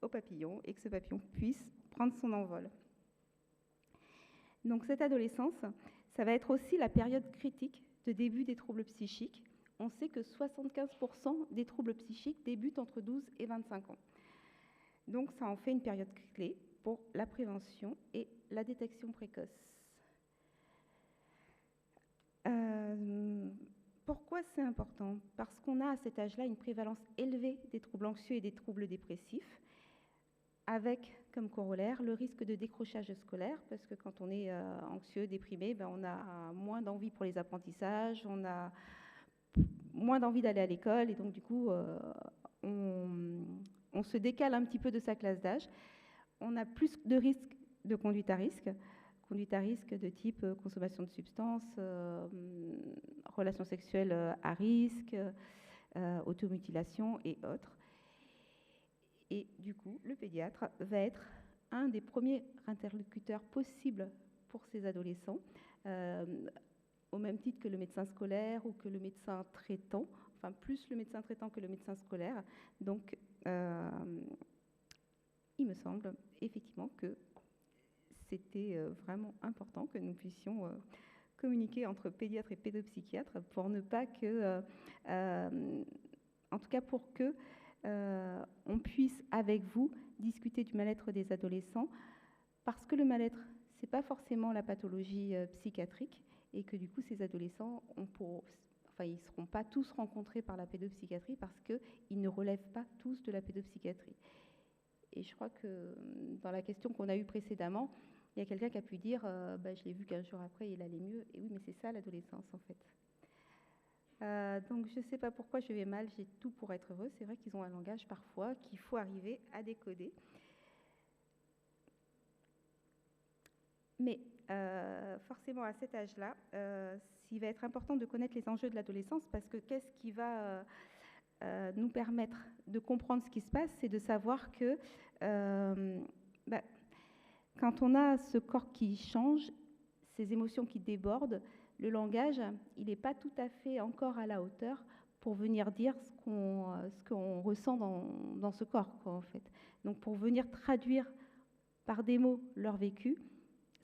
au papillon et que ce papillon puisse prendre son envol. Donc cette adolescence, ça va être aussi la période critique de début des troubles psychiques. On sait que 75% des troubles psychiques débutent entre 12 et 25 ans. Donc ça en fait une période clé pour la prévention et la détection précoce. Pourquoi c'est important? Parce qu'on a à cet âge-là une prévalence élevée des troubles anxieux et des troubles dépressifs, avec comme corollaire le risque de décrochage scolaire, parce que quand on est anxieux, déprimé, on a moins d'envie pour les apprentissages, on a moins d'envie d'aller à l'école, et donc du coup, on se décale un petit peu de sa classe d'âge. On a plus de risques de conduite à risque de type consommation de substances, relations sexuelles à risque, automutilation et autres. Et du coup, le pédiatre va être un des premiers interlocuteurs possibles pour ces adolescents, au même titre que le médecin scolaire ou que le médecin traitant, enfin plus le médecin traitant que le médecin scolaire. Donc, il me semble effectivement que c'était vraiment important que nous puissions communiquer entre pédiatres et pédopsychiatres pour ne pas que, en tout cas pour que on puisse, avec vous, discuter du mal-être des adolescents, parce que le mal-être, ce n'est pas forcément la pathologie psychiatrique, et que du coup, ces adolescents, ils ne seront pas tous rencontrés par la pédopsychiatrie, parce qu'ils ne relèvent pas tous de la pédopsychiatrie. Et je crois que dans la question qu'on a eue précédemment, il y a quelqu'un qui a pu dire je l'ai vu 15 jours après, il allait mieux. Et oui, mais c'est ça l'adolescence, en fait. Donc je ne sais pas pourquoi je vais mal, j'ai tout pour être heureux. C'est vrai qu'ils ont un langage parfois qu'il faut arriver à décoder. Mais forcément à cet âge-là, il va être important de connaître les enjeux de l'adolescence, parce que qu'est-ce qui va nous permettre de comprendre ce qui se passe, c'est de savoir que quand on a ce corps qui change, ces émotions qui débordent, le langage, il n'est pas tout à fait encore à la hauteur pour venir dire ce qu'on ressent dans ce corps, en fait. Donc pour venir traduire par des mots leur vécu,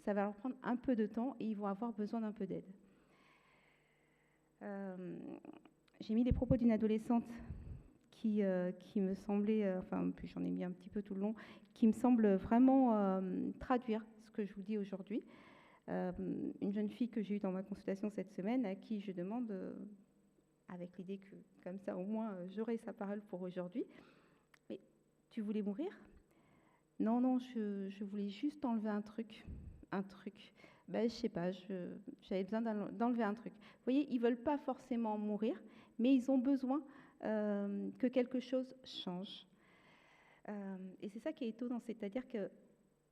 ça va leur prendre un peu de temps et ils vont avoir besoin d'un peu d'aide. J'ai mis les propos d'une adolescente qui me semblait, enfin, puis j'en ai mis un petit peu tout le long, qui me semble vraiment traduire ce que je vous dis aujourd'hui. Une jeune fille que j'ai eue dans ma consultation cette semaine, à qui je demande, avec l'idée que comme ça au moins j'aurai sa parole pour aujourd'hui, mais tu voulais mourir? Non, non, je voulais juste enlever un truc. Ben, je sais pas, j'avais besoin d'enlever un truc. Vous voyez, ils veulent pas forcément mourir, mais ils ont besoin que quelque chose change. Et c'est ça qui est étonnant, c'est-à-dire que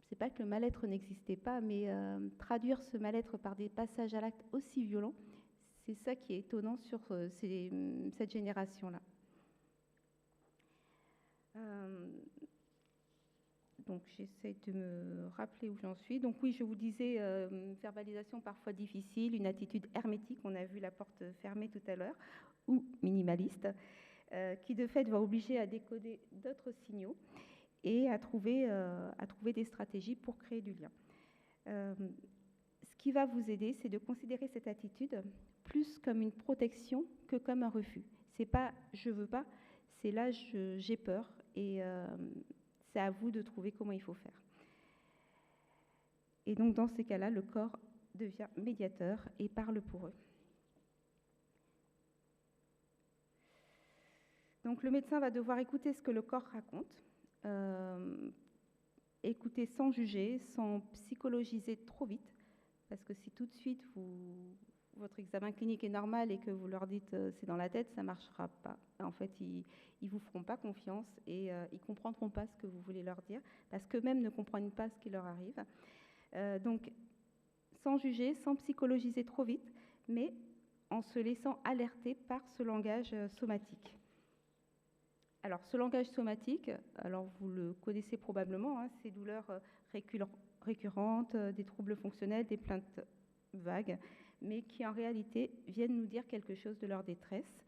c'est pas que le mal-être n'existait pas, mais traduire ce mal-être par des passages à l'acte aussi violents, c'est ça qui est étonnant sur cette génération-là. Donc j'essaie de me rappeler où j'en suis. Donc oui, je vous disais, verbalisation parfois difficile, une attitude hermétique, on a vu la porte fermée tout à l'heure, ou minimaliste, qui de fait va obliger à décoder d'autres signaux et à trouver des stratégies pour créer du lien. Ce qui va vous aider, c'est de considérer cette attitude plus comme une protection que comme un refus. C'est pas « je veux pas », c'est là « j'ai peur » et c'est à vous de trouver comment il faut faire. Et donc, dans ces cas-là, le corps devient médiateur et parle pour eux. Donc, le médecin va devoir écouter ce que le corps raconte, écouter sans juger, sans psychologiser trop vite, parce que si tout de suite votre examen clinique est normal et que vous leur dites c'est dans la tête, ça ne marchera pas. En fait, ils ne vous feront pas confiance et ils ne comprendront pas ce que vous voulez leur dire, parce qu'eux-mêmes ne comprennent pas ce qui leur arrive. Donc, sans juger, sans psychologiser trop vite, mais en se laissant alerter par ce langage somatique. Alors, ce langage somatique, alors vous le connaissez probablement, hein, ces douleurs récurrentes, des troubles fonctionnels, des plaintes vagues, mais qui en réalité viennent nous dire quelque chose de leur détresse,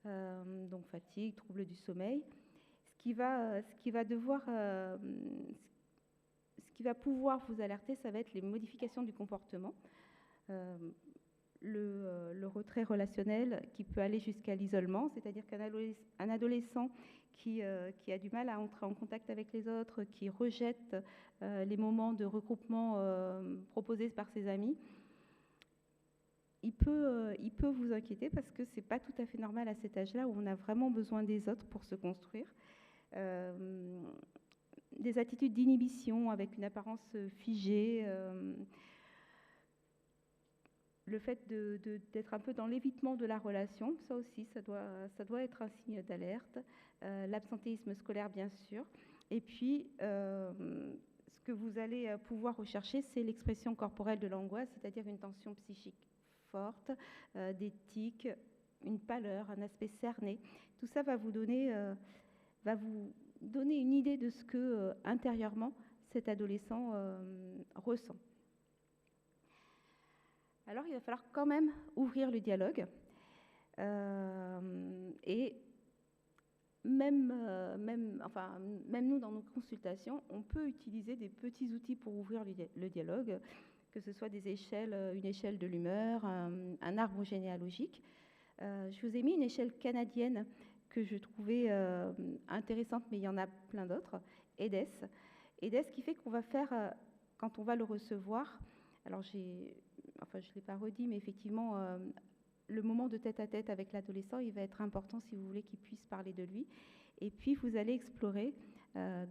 donc fatigue, troubles du sommeil. Ce qui va pouvoir vous alerter, ça va être les modifications du comportement, le retrait relationnel qui peut aller jusqu'à l'isolement, c'est-à-dire qu'un adolescent qui a du mal à entrer en contact avec les autres, qui rejette les moments de regroupement proposés par ses amis, il peut vous inquiéter parce que ce n'est pas tout à fait normal à cet âge-là où on a vraiment besoin des autres pour se construire. Des attitudes d'inhibition avec une apparence figée, le fait d'être un peu dans l'évitement de la relation, ça aussi, ça doit être un signe d'alerte. L'absentéisme scolaire, bien sûr. Et puis, ce que vous allez pouvoir rechercher, c'est l'expression corporelle de l'angoisse, c'est-à-dire une tension psychique forte, des tics, une pâleur, un aspect cerné. Tout ça va vous donner une idée de ce que, intérieurement, cet adolescent ressent. Alors, il va falloir quand même ouvrir le dialogue. Et même nous, dans nos consultations, on peut utiliser des petits outils pour ouvrir le dialogue, que ce soit une échelle de l'humeur, un arbre généalogique. Je vous ai mis une échelle canadienne que je trouvais intéressante, mais il y en a plein d'autres, EDES. EDES qui fait qu'on va faire, quand on va le recevoir, alors je ne l'ai pas redit, mais effectivement, le moment de tête-à-tête avec l'adolescent, il va être important si vous voulez qu'il puisse parler de lui. Et puis, vous allez explorer,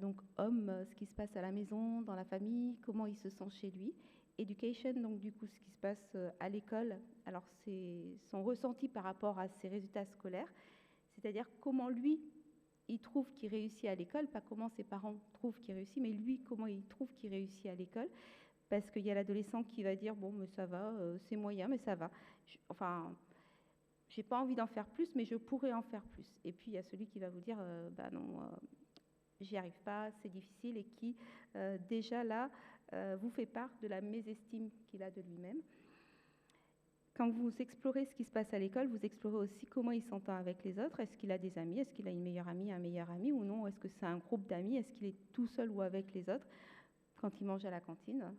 donc, ce qui se passe à la maison, dans la famille, comment il se sent chez lui. Education, donc, du coup, ce qui se passe à l'école. Alors, c'est son ressenti par rapport à ses résultats scolaires, c'est-à-dire comment lui, il trouve qu'il réussit à l'école, pas comment ses parents trouvent qu'il réussit, mais lui, comment il trouve qu'il réussit à l'école. Parce qu'il y a l'adolescent qui va dire « bon, mais ça va, c'est moyen, mais ça va. J'ai pas envie d'en faire plus, mais je pourrais en faire plus. » Et puis, il y a celui qui va vous dire « bah non, j'y arrive pas, c'est difficile », et qui, déjà là, vous fait part de la mésestime qu'il a de lui-même. Quand vous explorez ce qui se passe à l'école, vous explorez aussi comment il s'entend avec les autres. Est-ce qu'il a des amis? Est-ce qu'il a une meilleure amie, un meilleur ami ou non? Est-ce que c'est un groupe d'amis? Est-ce qu'il est tout seul ou avec les autres quand il mange à la cantine?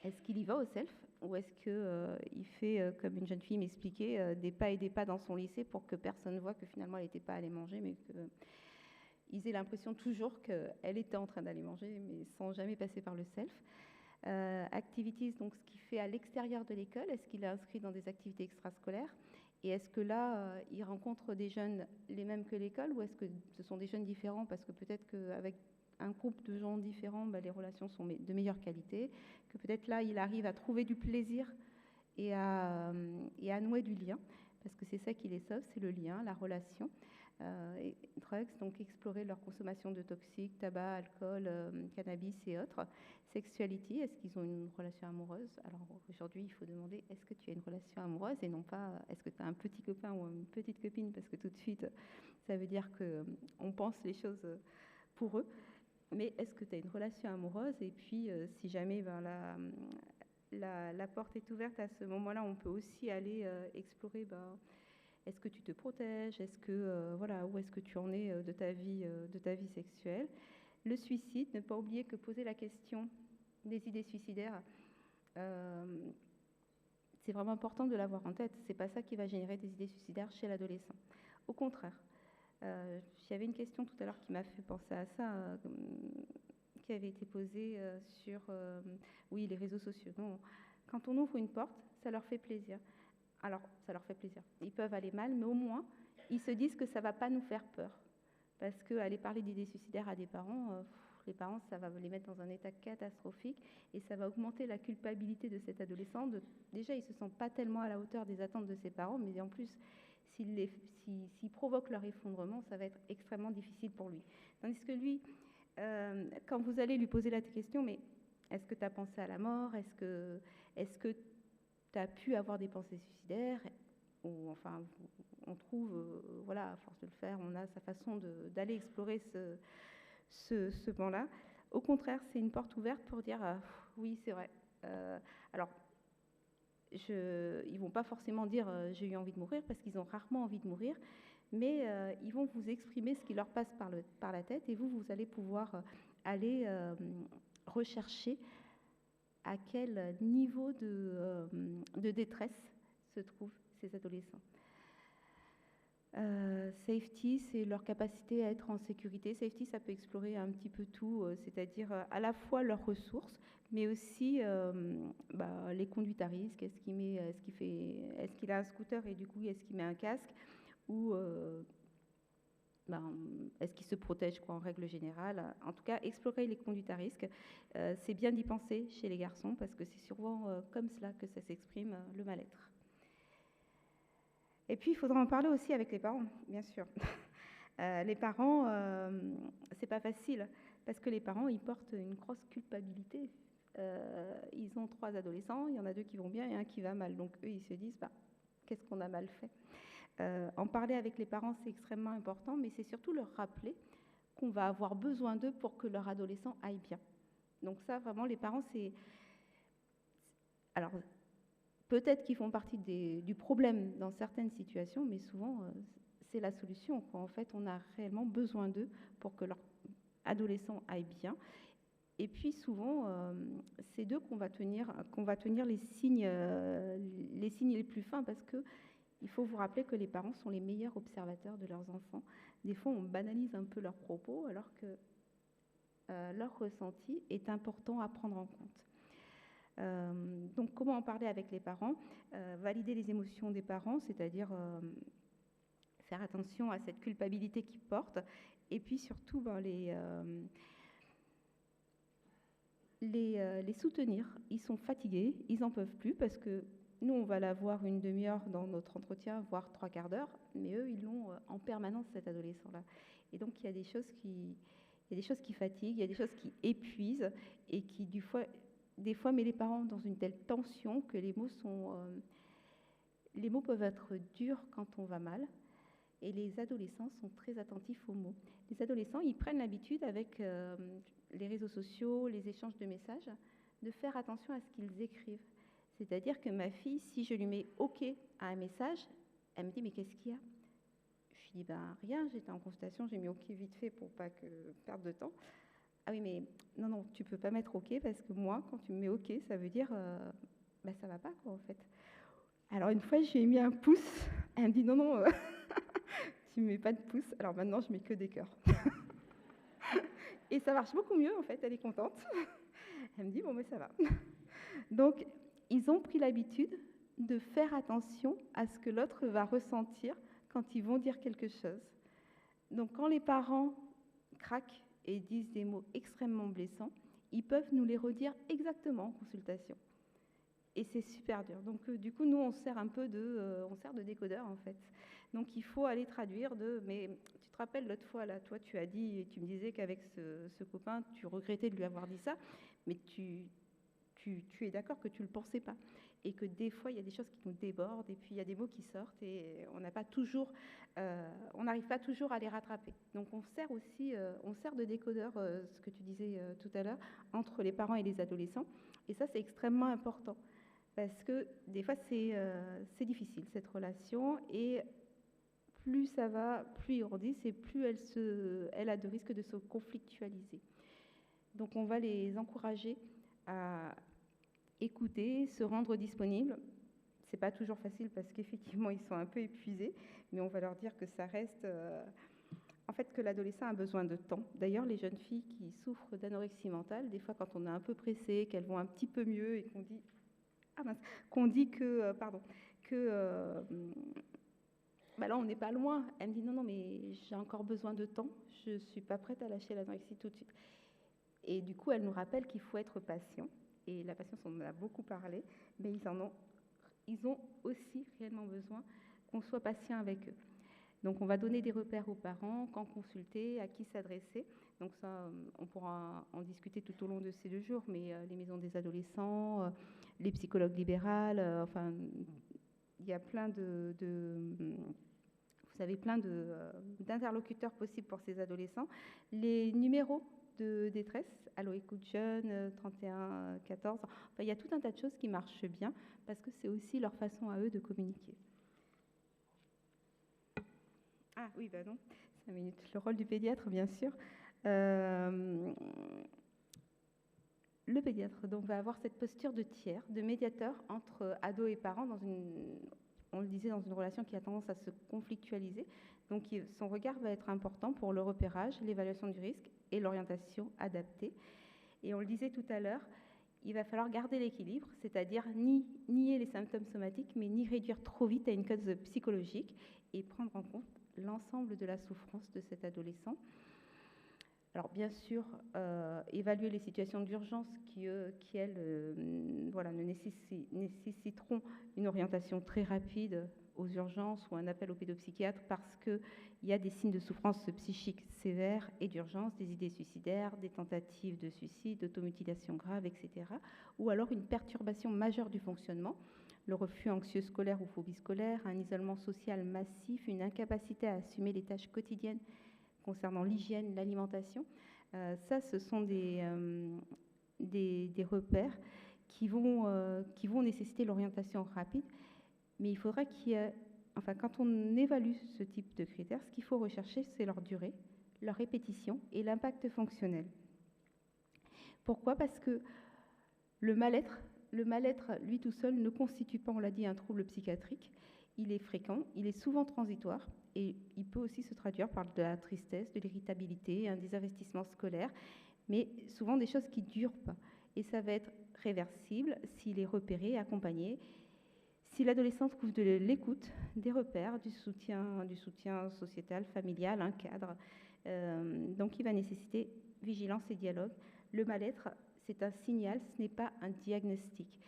Est-ce qu'il y va au self? ou est-ce qu'il fait, comme une jeune fille m'expliquait, des pas et des pas dans son lycée pour que personne ne voit que finalement elle n'était pas allée manger, mais qu'ils aient l'impression toujours qu'elle était en train d'aller manger, mais sans jamais passer par le self. Activities, donc ce qu'il fait à l'extérieur de l'école, est-ce qu'il est inscrit dans des activités extrascolaires? Et est-ce que là, il rencontre des jeunes les mêmes que l'école, ou est-ce que ce sont des jeunes différents? Parce que peut-être qu'avec un groupe de gens différents, les relations sont de meilleure qualité, que peut-être là, il arrive à trouver du plaisir et à nouer du lien, parce que c'est ça qui les sauve, c'est le lien, la relation. Et drugs, donc explorer leur consommation de toxiques, tabac, alcool, cannabis et autres. Sexuality, est-ce qu'ils ont une relation amoureuse? Alors aujourd'hui, il faut demander, est-ce que tu as une relation amoureuse, et non pas, est-ce que tu as un petit copain ou une petite copine, parce que tout de suite, ça veut dire qu'on pense les choses pour eux. Mais est-ce que tu as une relation amoureuse? Et puis, si jamais la porte est ouverte à ce moment-là, on peut aussi aller explorer... est-ce que tu te protèges? Est-ce que où est-ce que tu en es de ta vie sexuelle? Le suicide, ne pas oublier que poser la question des idées suicidaires, c'est vraiment important de l'avoir en tête. C'est pas ça qui va générer des idées suicidaires chez l'adolescent. Au contraire, j'avais une question tout à l'heure qui m'a fait penser à ça, qui avait été posée sur les réseaux sociaux. Non, quand on ouvre une porte, ça leur fait plaisir. Alors, ça leur fait plaisir. Ils peuvent aller mal, mais au moins, ils se disent que ça ne va pas nous faire peur. Parce qu'aller parler d'idées suicidaires à des parents, les parents, ça va les mettre dans un état catastrophique et ça va augmenter la culpabilité de cet adolescent. Déjà, il ne se sent pas tellement à la hauteur des attentes de ses parents, mais en plus, s'il provoque leur effondrement, ça va être extrêmement difficile pour lui. Tandis que lui, quand vous allez lui poser la question, mais est-ce que tu as pensé à la mort? Est-ce que tu as pu avoir des pensées suicidaires? Ou, enfin, on trouve, à force de le faire, on a sa façon d'aller explorer ce banc-là. Au contraire, c'est une porte ouverte pour dire oui, c'est vrai. Alors, ils ne vont pas forcément dire j'ai eu envie de mourir, parce qu'ils ont rarement envie de mourir, mais ils vont vous exprimer ce qui leur passe par la tête, et vous allez pouvoir aller rechercher à quel niveau de détresse se trouvent ces adolescents. Safety, c'est leur capacité à être en sécurité. Safety, ça peut explorer un petit peu tout, c'est-à-dire à la fois leurs ressources, mais aussi les conduites à risque. Est-ce qu'il a un scooter et du coup, est-ce qu'il met un casque? Ou est-ce qu'il se protège en règle générale? En tout cas, explorer les conduites à risque, c'est bien d'y penser chez les garçons, parce que c'est souvent comme cela que ça s'exprime, le mal-être. Et puis, il faudra en parler aussi avec les parents, bien sûr. Les parents, c'est pas facile, parce que les parents, ils portent une grosse culpabilité. Ils ont 3 adolescents, il y en a 2 qui vont bien et un qui va mal. Donc, eux, ils se disent, qu'est-ce qu'on a mal fait? En parler avec les parents, c'est extrêmement important, mais c'est surtout leur rappeler qu'on va avoir besoin d'eux pour que leur adolescent aille bien. Donc ça, vraiment, les parents, c'est... Alors, peut-être qu'ils font partie du problème dans certaines situations, mais souvent, c'est la solution. En fait, on a réellement besoin d'eux pour que leur adolescent aille bien. Et puis, souvent, c'est d'eux qu'on va tenir les signes les plus fins, parce que il faut vous rappeler que les parents sont les meilleurs observateurs de leurs enfants. Des fois, on banalise un peu leurs propos, alors que leur ressenti est important à prendre en compte. Donc, comment en parler avec les parents? Valider les émotions des parents, c'est-à-dire faire attention à cette culpabilité qu'ils portent, et puis surtout les soutenir. Ils sont fatigués, ils n'en peuvent plus, parce que nous, on va la voir une demi-heure dans notre entretien, voire 3/4 d'heure, mais eux, ils l'ont en permanence, cet adolescent-là. Et donc, il y a des choses qui fatiguent, il y a des choses qui épuisent, et qui, des fois, met les parents dans une telle tension que les mots peuvent être durs quand on va mal, et les adolescents sont très attentifs aux mots. Les adolescents, ils prennent l'habitude, avec les réseaux sociaux, les échanges de messages, de faire attention à ce qu'ils écrivent. C'est-à-dire que ma fille, si je lui mets OK à un message, elle me dit « mais qu'est-ce qu'il y a ?» Je lui dis « rien, j'étais en consultation, j'ai mis OK vite fait pour pas perdre de temps. » « Ah oui, mais non, tu peux pas mettre OK, parce que moi, quand tu me mets OK, ça veut dire ben, ça va pas, quoi, en fait. Alors, une fois, je lui ai mis un pouce. Elle me dit, non, non, tu ne mets pas de pouce. Alors maintenant, je mets que des cœurs. Et ça marche beaucoup mieux, en fait, elle est contente. Elle me dit, bon, mais ça va. Donc, ils ont pris l'habitude de faire attention à ce que l'autre va ressentir quand ils vont dire quelque chose. Donc, quand les parents craquent et disent des mots extrêmement blessants, ils peuvent nous les redire exactement en consultation. Et c'est super dur. Donc, du coup, nous, on sert un peu on sert de décodeur, en fait. Donc, il faut aller traduire mais tu te rappelles l'autre fois, là, toi, tu as dit, et tu me disais qu'avec ce copain, tu regrettais de lui avoir dit ça, mais tu es d'accord que tu ne le pensais pas. Et que des fois, il y a des choses qui nous débordent, et puis il y a des mots qui sortent, et on n'arrive pas toujours à les rattraper. Donc, on sert de décodeur, ce que tu disais tout à l'heure, entre les parents et les adolescents. Et ça, c'est extrêmement important. Parce que des fois, c'est difficile, cette relation, et plus ça va, plus ils grandissent, et plus elle a de risques de se conflictualiser. Donc, on va les encourager à écouter, se rendre disponible. C'est pas toujours facile parce qu'effectivement, ils sont un peu épuisés, mais on va leur dire que ça reste... En fait, que l'adolescent a besoin de temps. D'ailleurs, les jeunes filles qui souffrent d'anorexie mentale, des fois, quand on est un peu pressé, qu'elles vont un petit peu mieux et qu'on dit que là, on n'est pas loin. Elle me dit non, mais j'ai encore besoin de temps. Je ne suis pas prête à lâcher l'anorexie tout de suite. Et du coup, elle nous rappelle qu'il faut être patient. Et la patience, on en a beaucoup parlé, mais ils ont aussi réellement besoin qu'on soit patient avec eux. Donc, on va donner des repères aux parents, quand consulter, à qui s'adresser. Donc ça, on pourra en discuter tout au long de ces 2 jours, mais les maisons des adolescents, les psychologues libérales, enfin, il y a plein plein d'interlocuteurs possibles pour ces adolescents. Les numéros de détresse, Allo Écoute Jeune, 31 14, enfin, il y a tout un tas de choses qui marchent bien parce que c'est aussi leur façon à eux de communiquer. Ah oui, bah non, 5 minutes. Le rôle du pédiatre, bien sûr. Le pédiatre donc, va avoir cette posture de tiers, de médiateur entre ados et parents, on le disait, dans une relation qui a tendance à se conflictualiser. Donc son regard va être important pour le repérage, l'évaluation du risque et l'orientation adaptée. Et on le disait tout à l'heure, il va falloir garder l'équilibre, c'est-à-dire ni nier les symptômes somatiques, mais ni réduire trop vite à une cause psychologique et prendre en compte l'ensemble de la souffrance de cet adolescent. Alors bien sûr, évaluer les situations d'urgence qui elles, ne nécessiteront une orientation très rapide aux urgences ou un appel au pédopsychiatre parce qu'il y a des signes de souffrance psychique sévère et d'urgence, des idées suicidaires, des tentatives de suicide, d'automutilation grave, etc. Ou alors une perturbation majeure du fonctionnement, le refus anxieux scolaire ou phobie scolaire, un isolement social massif, une incapacité à assumer les tâches quotidiennes concernant l'hygiène, l'alimentation. Ça, ce sont des repères qui vont nécessiter l'orientation rapide. Mais il faudra quand on évalue ce type de critères, ce qu'il faut rechercher, c'est leur durée, leur répétition et l'impact fonctionnel. Pourquoi ? Parce que le mal-être, lui tout seul, ne constitue pas, on l'a dit, un trouble psychiatrique. Il est fréquent, il est souvent transitoire et il peut aussi se traduire par de la tristesse, de l'irritabilité, un désinvestissement scolaire, mais souvent des choses qui ne durent pas. Et ça va être réversible s'il est repéré, accompagné, si l'adolescent trouve de l'écoute, des repères, du soutien sociétal, familial, un cadre. Donc il va nécessiter vigilance et dialogue. Le mal-être, c'est un signal, ce n'est pas un diagnostic.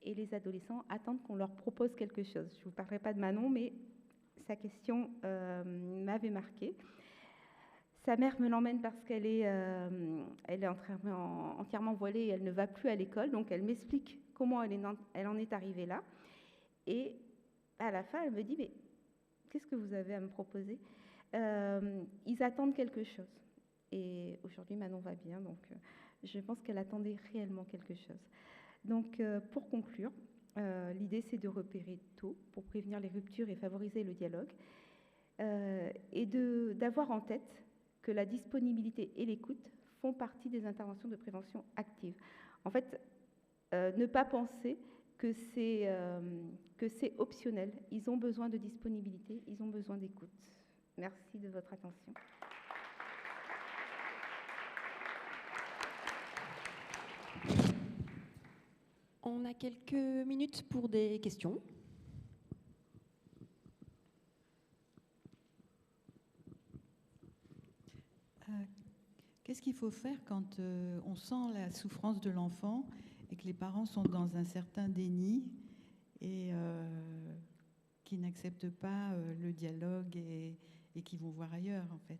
Et les adolescents attendent qu'on leur propose quelque chose. Je ne vous parlerai pas de Manon, mais sa question m'avait marquée. Sa mère me l'emmène parce qu'elle est entièrement voilée et elle ne va plus à l'école. Donc elle m'explique comment elle en est arrivée là. Et à la fin, elle me dit, mais qu'est-ce que vous avez à me proposer ? Ils attendent quelque chose. Et aujourd'hui, Manon va bien, donc je pense qu'elle attendait réellement quelque chose. Donc, pour conclure, l'idée, c'est de repérer tôt pour prévenir les ruptures et favoriser le dialogue, et d'avoir en tête que la disponibilité et l'écoute font partie des interventions de prévention active. En fait, ne pas penser que c'est optionnel. Ils ont besoin de disponibilité, ils ont besoin d'écoute. Merci de votre attention. On a quelques minutes pour des questions. Qu'est-ce qu'il faut faire quand on sent la souffrance de l'enfant et que les parents sont dans un certain déni et qui n'acceptent pas le dialogue et qui vont voir ailleurs, en fait?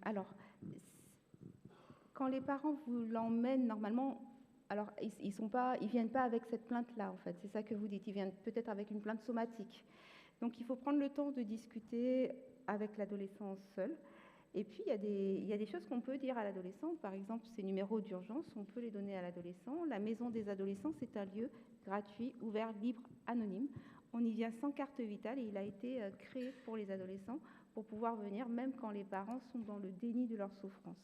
Alors, quand les parents vous l'emmènent, normalement, alors ils viennent pas avec cette plainte-là, en fait. C'est ça que vous dites. Ils viennent peut-être avec une plainte somatique. Donc, il faut prendre le temps de discuter avec l'adolescent seul. Et puis, il y a des choses qu'on peut dire à l'adolescent. Par exemple, ces numéros d'urgence, on peut les donner à l'adolescent. La maison des adolescents, c'est un lieu gratuit, ouvert, libre, anonyme. On y vient sans carte vitale et il a été créé pour les adolescents pour pouvoir venir, même quand les parents sont dans le déni de leur souffrance.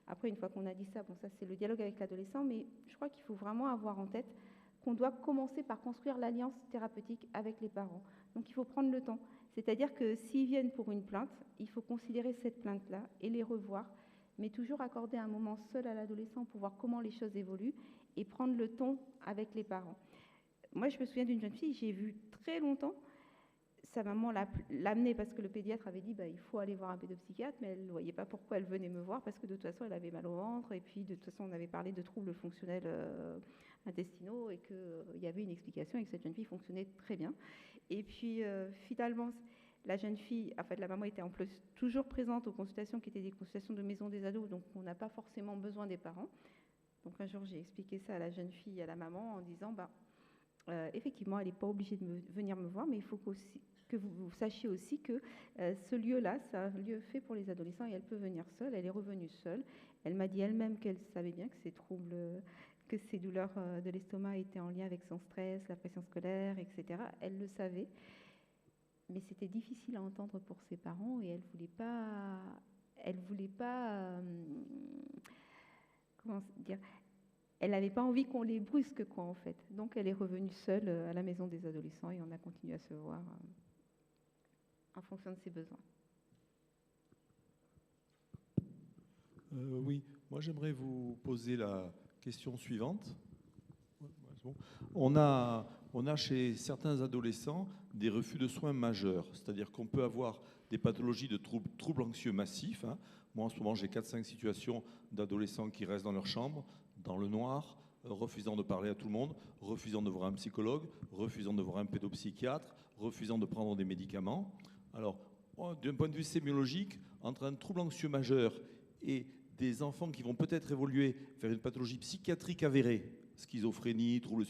Après, une fois qu'on a dit ça, bon, ça c'est le dialogue avec l'adolescent, mais je crois qu'il faut vraiment avoir en tête qu'on doit commencer par construire l'alliance thérapeutique avec les parents. Donc il faut prendre le temps. C'est-à-dire que s'ils viennent pour une plainte, il faut considérer cette plainte-là et les revoir, mais toujours accorder un moment seul à l'adolescent pour voir comment les choses évoluent et prendre le temps avec les parents. Moi, je me souviens d'une jeune fille, j'ai vu très longtemps, sa maman l'amenait parce que le pédiatre avait dit il faut aller voir un pédopsychiatre, mais elle ne voyait pas pourquoi elle venait me voir, parce que de toute façon, elle avait mal au ventre, et puis de toute façon, on avait parlé de troubles fonctionnels intestinaux, et qu'il y avait une explication, et que cette jeune fille fonctionnait très bien. Et puis, finalement, la jeune fille, en fait, la maman était en plus toujours présente aux consultations qui étaient des consultations de maison des ados, donc on n'a pas forcément besoin des parents. Donc un jour, j'ai expliqué ça à la jeune fille et à la maman en disant, effectivement, elle n'est pas obligée de venir me voir, mais il faut que vous sachiez aussi que ce lieu-là, c'est un lieu fait pour les adolescents et elle peut venir seule. Elle est revenue seule. Elle m'a dit elle-même qu'elle savait bien que ces troubles, que ces douleurs de l'estomac étaient en lien avec son stress, la pression scolaire, etc. Elle le savait, mais c'était difficile à entendre pour ses parents et elle voulait pas, comment dire, elle n'avait pas envie qu'on les brusque, quoi, en fait. Donc, elle est revenue seule à la maison des adolescents et on a continué à se voir en fonction de ses besoins. Oui, moi j'aimerais vous poser la question suivante. On a chez certains adolescents des refus de soins majeurs, c'est-à-dire qu'on peut avoir des pathologies de troubles anxieux massifs. Moi en ce moment j'ai 4-5 situations d'adolescents qui restent dans leur chambre, dans le noir, refusant de parler à tout le monde, refusant de voir un psychologue, refusant de voir un pédopsychiatre, refusant de prendre des médicaments. Alors, d'un point de vue sémiologique, entre un trouble anxieux majeur et des enfants qui vont peut-être évoluer vers une pathologie psychiatrique avérée, schizophrénie, troubles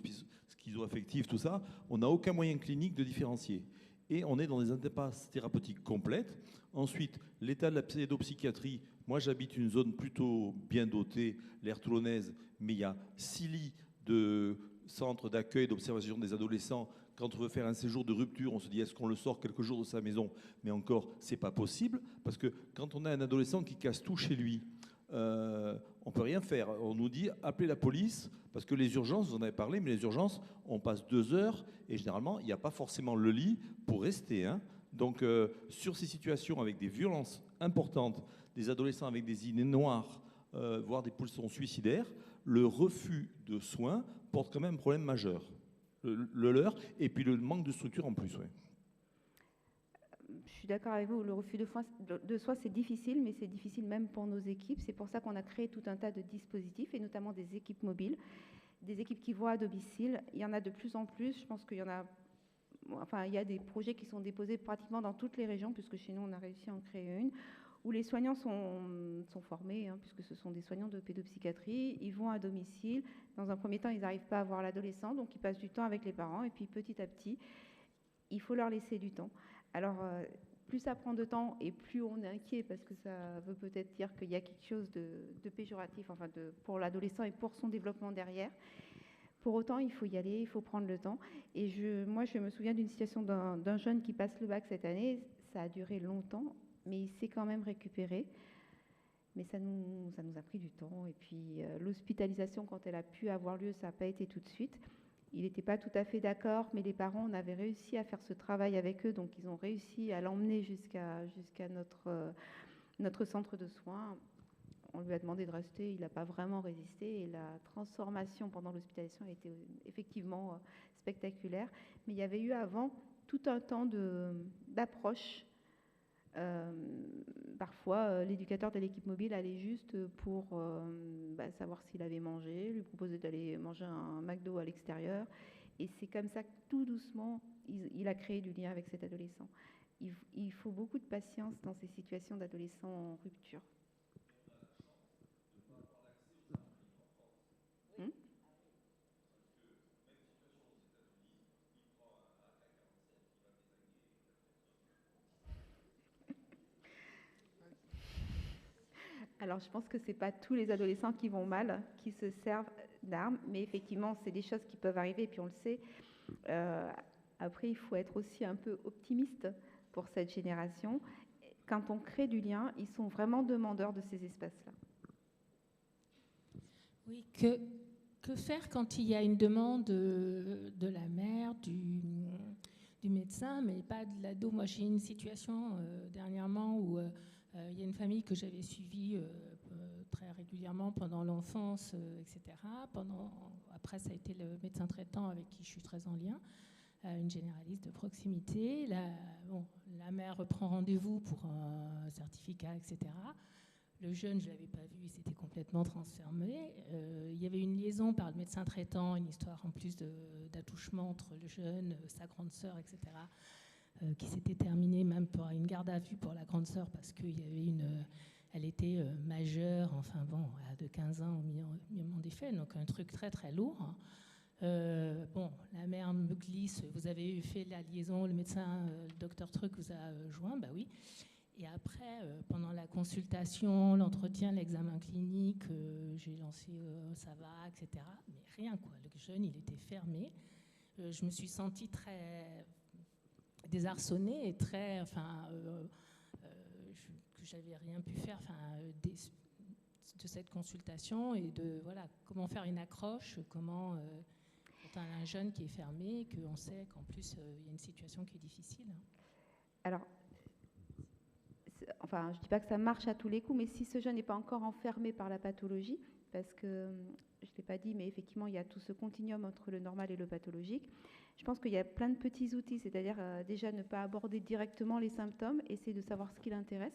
schizoaffectifs, tout ça, on n'a aucun moyen clinique de différencier. Et on est dans des impasses thérapeutiques complètes. Ensuite, l'état de la pédopsychiatrie, moi j'habite une zone plutôt bien dotée, l'aire toulonnaise, mais il y a 6 lits de centres d'accueil et d'observation des adolescents. Quand on veut faire un séjour de rupture, on se dit est-ce qu'on le sort quelques jours de sa maison? Mais encore, c'est pas possible, parce que quand on a un adolescent qui casse tout chez lui, on peut rien faire. On nous dit appelez la police, parce que les urgences, vous en avez parlé, mais les urgences, on passe 2 heures et généralement, il n'y a pas forcément le lit pour rester. Donc, sur ces situations avec des violences importantes, des adolescents avec des idées noires, voire des pulsions suicidaires, le refus de soins porte quand même un problème majeur. Le leur, et puis le manque de structure en plus. Ouais. Je suis d'accord avec vous, le refus de soins, c'est difficile, mais c'est difficile même pour nos équipes. C'est pour ça qu'on a créé tout un tas de dispositifs, et notamment des équipes mobiles, des équipes qui vont à domicile. Il y en a de plus en plus. Je pense qu'il y en a... Enfin, il y a des projets qui sont déposés pratiquement dans toutes les régions, puisque chez nous, on a réussi à en créer une, où les soignants sont formés, puisque ce sont des soignants de pédopsychiatrie. Ils vont à domicile. Dans un premier temps, ils n'arrivent pas à voir l'adolescent, donc ils passent du temps avec les parents. Et puis, petit à petit, il faut leur laisser du temps. Alors, plus ça prend de temps et plus on est inquiet, parce que ça veut peut-être dire qu'il y a quelque chose de péjoratif, enfin pour l'adolescent et pour son développement derrière. Pour autant, il faut y aller, il faut prendre le temps. Et moi, je me souviens d'une situation d'un jeune qui passe le bac cette année. Ça a duré longtemps, mais il s'est quand même récupéré. Mais ça nous a pris du temps. Et puis l'hospitalisation, quand elle a pu avoir lieu, ça n'a pas été tout de suite. Il n'était pas tout à fait d'accord, mais les parents, on avait réussi à faire ce travail avec eux, donc ils ont réussi à l'emmener jusqu'à notre centre de soins. On lui a demandé de rester, il n'a pas vraiment résisté, et la transformation pendant l'hospitalisation a été effectivement spectaculaire. Mais il y avait eu avant tout un temps d'approche. Parfois, l'éducateur de l'équipe mobile allait juste pour savoir s'il avait mangé, lui proposer d'aller manger un McDo à l'extérieur. Et c'est comme ça que tout doucement, il a créé du lien avec cet adolescent. Il faut beaucoup de patience dans ces situations d'adolescents en rupture. Alors, je pense que ce n'est pas tous les adolescents qui vont mal, qui se servent d'armes, mais effectivement, c'est des choses qui peuvent arriver, et puis on le sait. Après, il faut être aussi un peu optimiste pour cette génération. Quand on crée du lien, ils sont vraiment demandeurs de ces espaces-là. Oui, que faire quand il y a une demande de la mère, du médecin, mais pas de l'ado? Moi, j'ai une situation dernièrement où il y a une famille que j'avais suivie très régulièrement pendant l'enfance, etc. Après, ça a été le médecin traitant avec qui je suis très en lien, une généraliste de proximité. La mère prend rendez-vous pour un certificat, etc. Le jeune, je ne l'avais pas vu, il s'était complètement transformé. Il y avait une liaison par le médecin traitant, une histoire en plus d'attouchement entre le jeune, sa grande sœur, etc., qui s'était terminée même par une garde à vue pour la grande sœur parce qu'il y avait elle était majeure, de 15 ans au moment des faits, donc un truc très très lourd. La mère me glisse, vous avez fait la liaison, le médecin, le docteur Truc vous a joint, bah oui. Et après, pendant la consultation, l'entretien, l'examen clinique, j'ai lancé ça va, etc. Mais rien, quoi. Le jeune, il était fermé. Je me suis sentie très désarçonnée et très, que j'avais rien pu faire, de cette consultation et de comment faire une accroche, comment quand on a un jeune qui est fermé, qu'on sait qu'en plus il y a une situation qui est difficile. Alors, je ne dis pas que ça marche à tous les coups, mais si ce jeune n'est pas encore enfermé par la pathologie, parce que je ne l'ai pas dit, mais effectivement, il y a tout ce continuum entre le normal et le pathologique. Je pense qu'il y a plein de petits outils, c'est-à-dire déjà ne pas aborder directement les symptômes, essayer de savoir ce qui l'intéresse,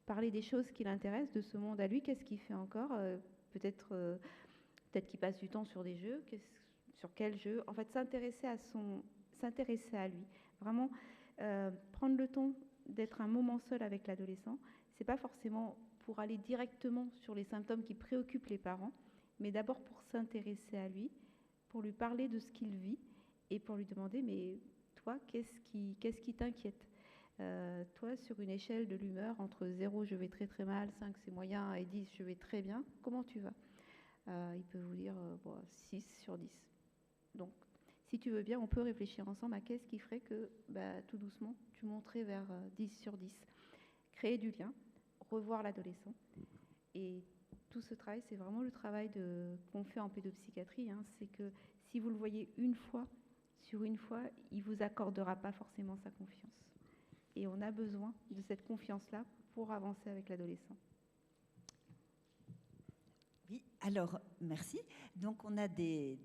parler des choses qui l'intéressent, de ce monde à lui, qu'est-ce qu'il fait encore, peut-être qu'il passe du temps sur des jeux, sur quel jeu, en fait s'intéresser à lui, vraiment prendre le temps d'être un moment seul avec l'adolescent. C'est pas forcément pour aller directement sur les symptômes qui préoccupent les parents, mais d'abord pour s'intéresser à lui, pour lui parler de ce qu'il vit et pour lui demander, mais toi, qu'est-ce qui t'inquiète? Toi, sur une échelle de l'humeur, entre 0, je vais très très mal, 5, c'est moyen, et 10, je vais très bien, comment tu vas? Il peut vous dire 6 sur 10. Donc, si tu veux bien, on peut réfléchir ensemble à qu'est-ce qui ferait que, tout doucement, tu monterais vers 10 sur 10. Créer du lien, revoir l'adolescent. Et tout ce travail, c'est vraiment le travail qu'on fait en pédopsychiatrie. C'est que si vous le voyez une fois, sur une fois, il ne vous accordera pas forcément sa confiance. Et on a besoin de cette confiance-là pour avancer avec l'adolescent. Oui, alors, merci. Donc, on a des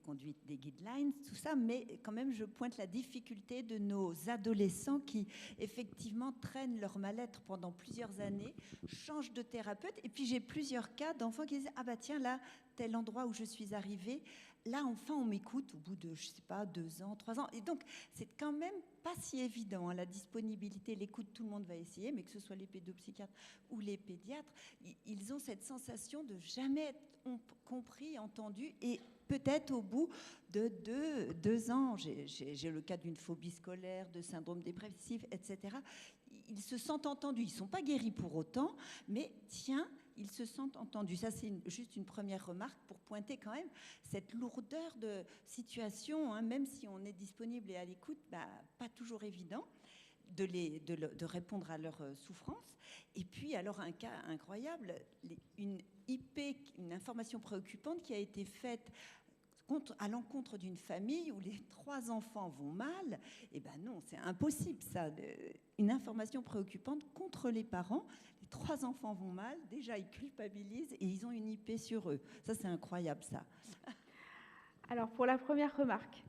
conduites, des guidelines, tout ça, mais quand même, je pointe la difficulté de nos adolescents qui, effectivement, traînent leur mal-être pendant plusieurs années, changent de thérapeute, et puis j'ai plusieurs cas d'enfants qui disent « Ah bah tiens, là, tel endroit où je suis arrivée, là, enfin, on m'écoute au bout de, je sais pas, 2 ans, 3 ans. » Et donc, c'est quand même pas si évident, la disponibilité, l'écoute, tout le monde va essayer, mais que ce soit les pédopsychiatres ou les pédiatres, ils ont cette sensation de jamais être compris, entendu, et peut-être au bout de 2 ans, j'ai le cas d'une phobie scolaire, de syndrome dépressif, etc., ils se sentent entendus. Ils ne sont pas guéris pour autant, mais tiens, ils se sentent entendus. Ça, c'est juste une première remarque pour pointer quand même cette lourdeur de situation, même si on est disponible et à l'écoute, pas toujours évident. de répondre à leurs souffrances. Et puis, alors, un cas incroyable, une IP, une information préoccupante qui a été faite à l'encontre d'une famille où les 3 enfants vont mal. Eh ben non, c'est impossible, ça. Une information préoccupante contre les parents. Les 3 enfants vont mal, déjà, ils culpabilisent et ils ont une IP sur eux. Ça, c'est incroyable, ça. Alors, pour la première remarque,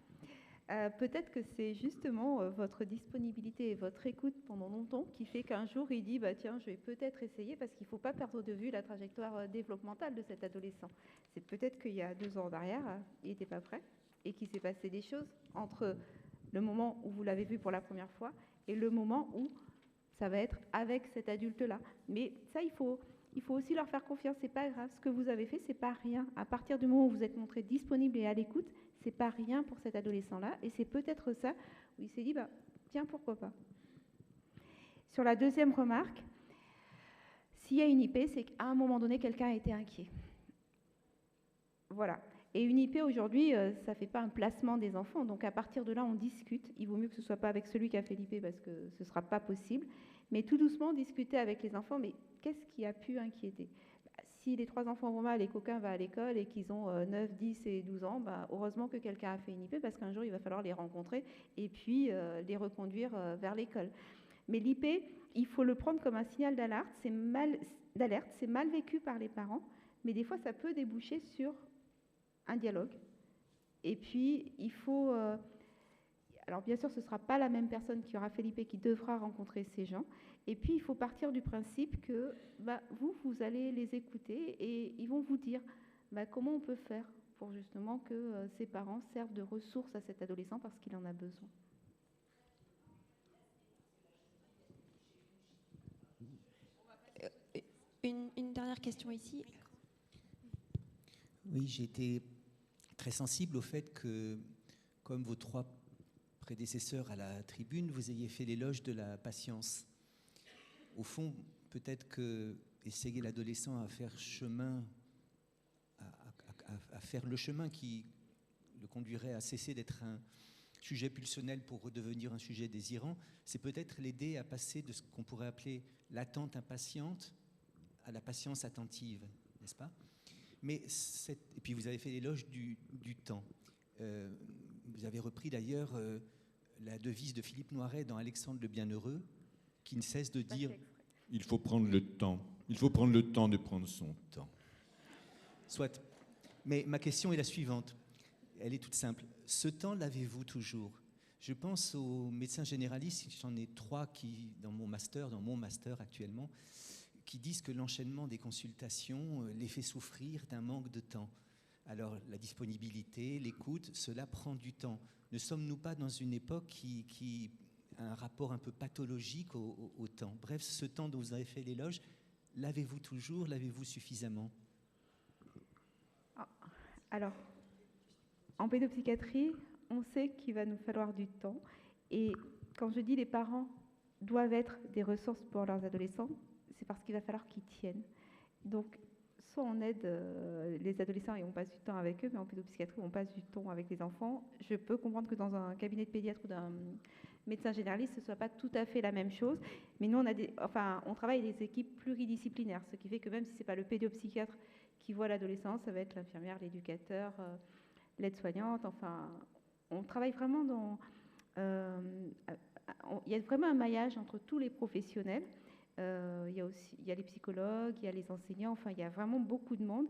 peut-être que c'est justement votre disponibilité et votre écoute pendant longtemps qui fait qu'un jour, il dit, bah, tiens, je vais peut-être essayer, parce qu'il ne faut pas perdre de vue la trajectoire développementale de cet adolescent. C'est peut-être qu'il y a 2 ans en arrière, il n'était pas prêt, et qu'il s'est passé des choses entre le moment où vous l'avez vu pour la première fois et le moment où ça va être avec cet adulte-là. Mais ça, il faut aussi leur faire confiance. C'est pas grave. Ce que vous avez fait, c'est pas rien. À partir du moment où vous êtes montré disponible et à l'écoute, c'est pas rien pour cet adolescent-là. Et c'est peut-être ça où il s'est dit, bah, tiens, pourquoi pas. Sur la deuxième remarque, s'il y a une IP, c'est qu'à un moment donné, quelqu'un a été inquiet. Voilà. Et une IP aujourd'hui, ça ne fait pas un placement des enfants. Donc à partir de là, on discute. Il vaut mieux que ce ne soit pas avec celui qui a fait l'IP parce que ce ne sera pas possible. Mais tout doucement, discuter avec les enfants. Mais qu'est-ce qui a pu inquiéter ? Si les 3 enfants vont mal et qu'aucun va à l'école et qu'ils ont 9, 10 et 12 ans, bah, heureusement que quelqu'un a fait une IP parce qu'un jour, il va falloir les rencontrer et puis les reconduire vers l'école. Mais l'IP, il faut le prendre comme un signal d'alerte. C'est mal vécu par les parents, mais des fois, ça peut déboucher sur un dialogue. Et puis, il faut... alors, bien sûr, ce ne sera pas la même personne qui aura fait l'IP qui devra rencontrer ces gens. Et puis, il faut partir du principe que bah, vous allez les écouter et ils vont vous dire bah, comment on peut faire pour justement que ces parents servent de ressources à cet adolescent parce qu'il en a besoin. Une dernière question ici. Oui, j'ai été très sensible au fait que, comme vos 3 prédécesseurs à la tribune, vous ayez fait l'éloge de la patience. Au fond, peut-être que essayer l'adolescent à faire chemin, à faire le chemin qui le conduirait à cesser d'être un sujet pulsionnel pour redevenir un sujet désirant, c'est peut-être l'aider à passer de ce qu'on pourrait appeler l'attente impatiente à la patience attentive, n'est-ce pas ? Mais et puis vous avez fait l'éloge du temps. Vous avez repris d'ailleurs la devise de Philippe Noiret dans Alexandre le Bienheureux, qui ne cesse de dire « Il faut prendre le temps. Il faut prendre le temps de prendre son temps. » Soit. Mais ma question est la suivante. Elle est toute simple. Ce temps, l'avez-vous toujours ? Je pense aux médecins généralistes, j'en ai 3 qui, dans mon master actuellement, qui disent que l'enchaînement des consultations les fait souffrir d'un manque de temps. Alors, la disponibilité, l'écoute, cela prend du temps. Ne sommes-nous pas dans une époque qui a un rapport un peu pathologique au temps ? Bref, ce temps dont vous avez fait l'éloge, l'avez-vous toujours ? L'avez-vous suffisamment ? Alors, en pédopsychiatrie, on sait qu'il va nous falloir du temps. Et quand je dis les parents doivent être des ressources pour leurs adolescents, c'est parce qu'il va falloir qu'ils tiennent. Donc, soit on aide les adolescents et on passe du temps avec eux, mais en pédopsychiatrie, on passe du temps avec les enfants. Je peux comprendre que dans un cabinet de pédiatre ou d'un médecin généraliste, ce ne soit pas tout à fait la même chose. Mais nous, on travaille avec des équipes pluridisciplinaires, ce qui fait que même si ce n'est pas le pédopsychiatre qui voit l'adolescent, ça va être l'infirmière, l'éducateur, l'aide-soignante. Enfin, on travaille vraiment dans... il y a vraiment un maillage entre tous les professionnels. Il y a les psychologues, il y a les enseignants, enfin, il y a vraiment beaucoup de monde.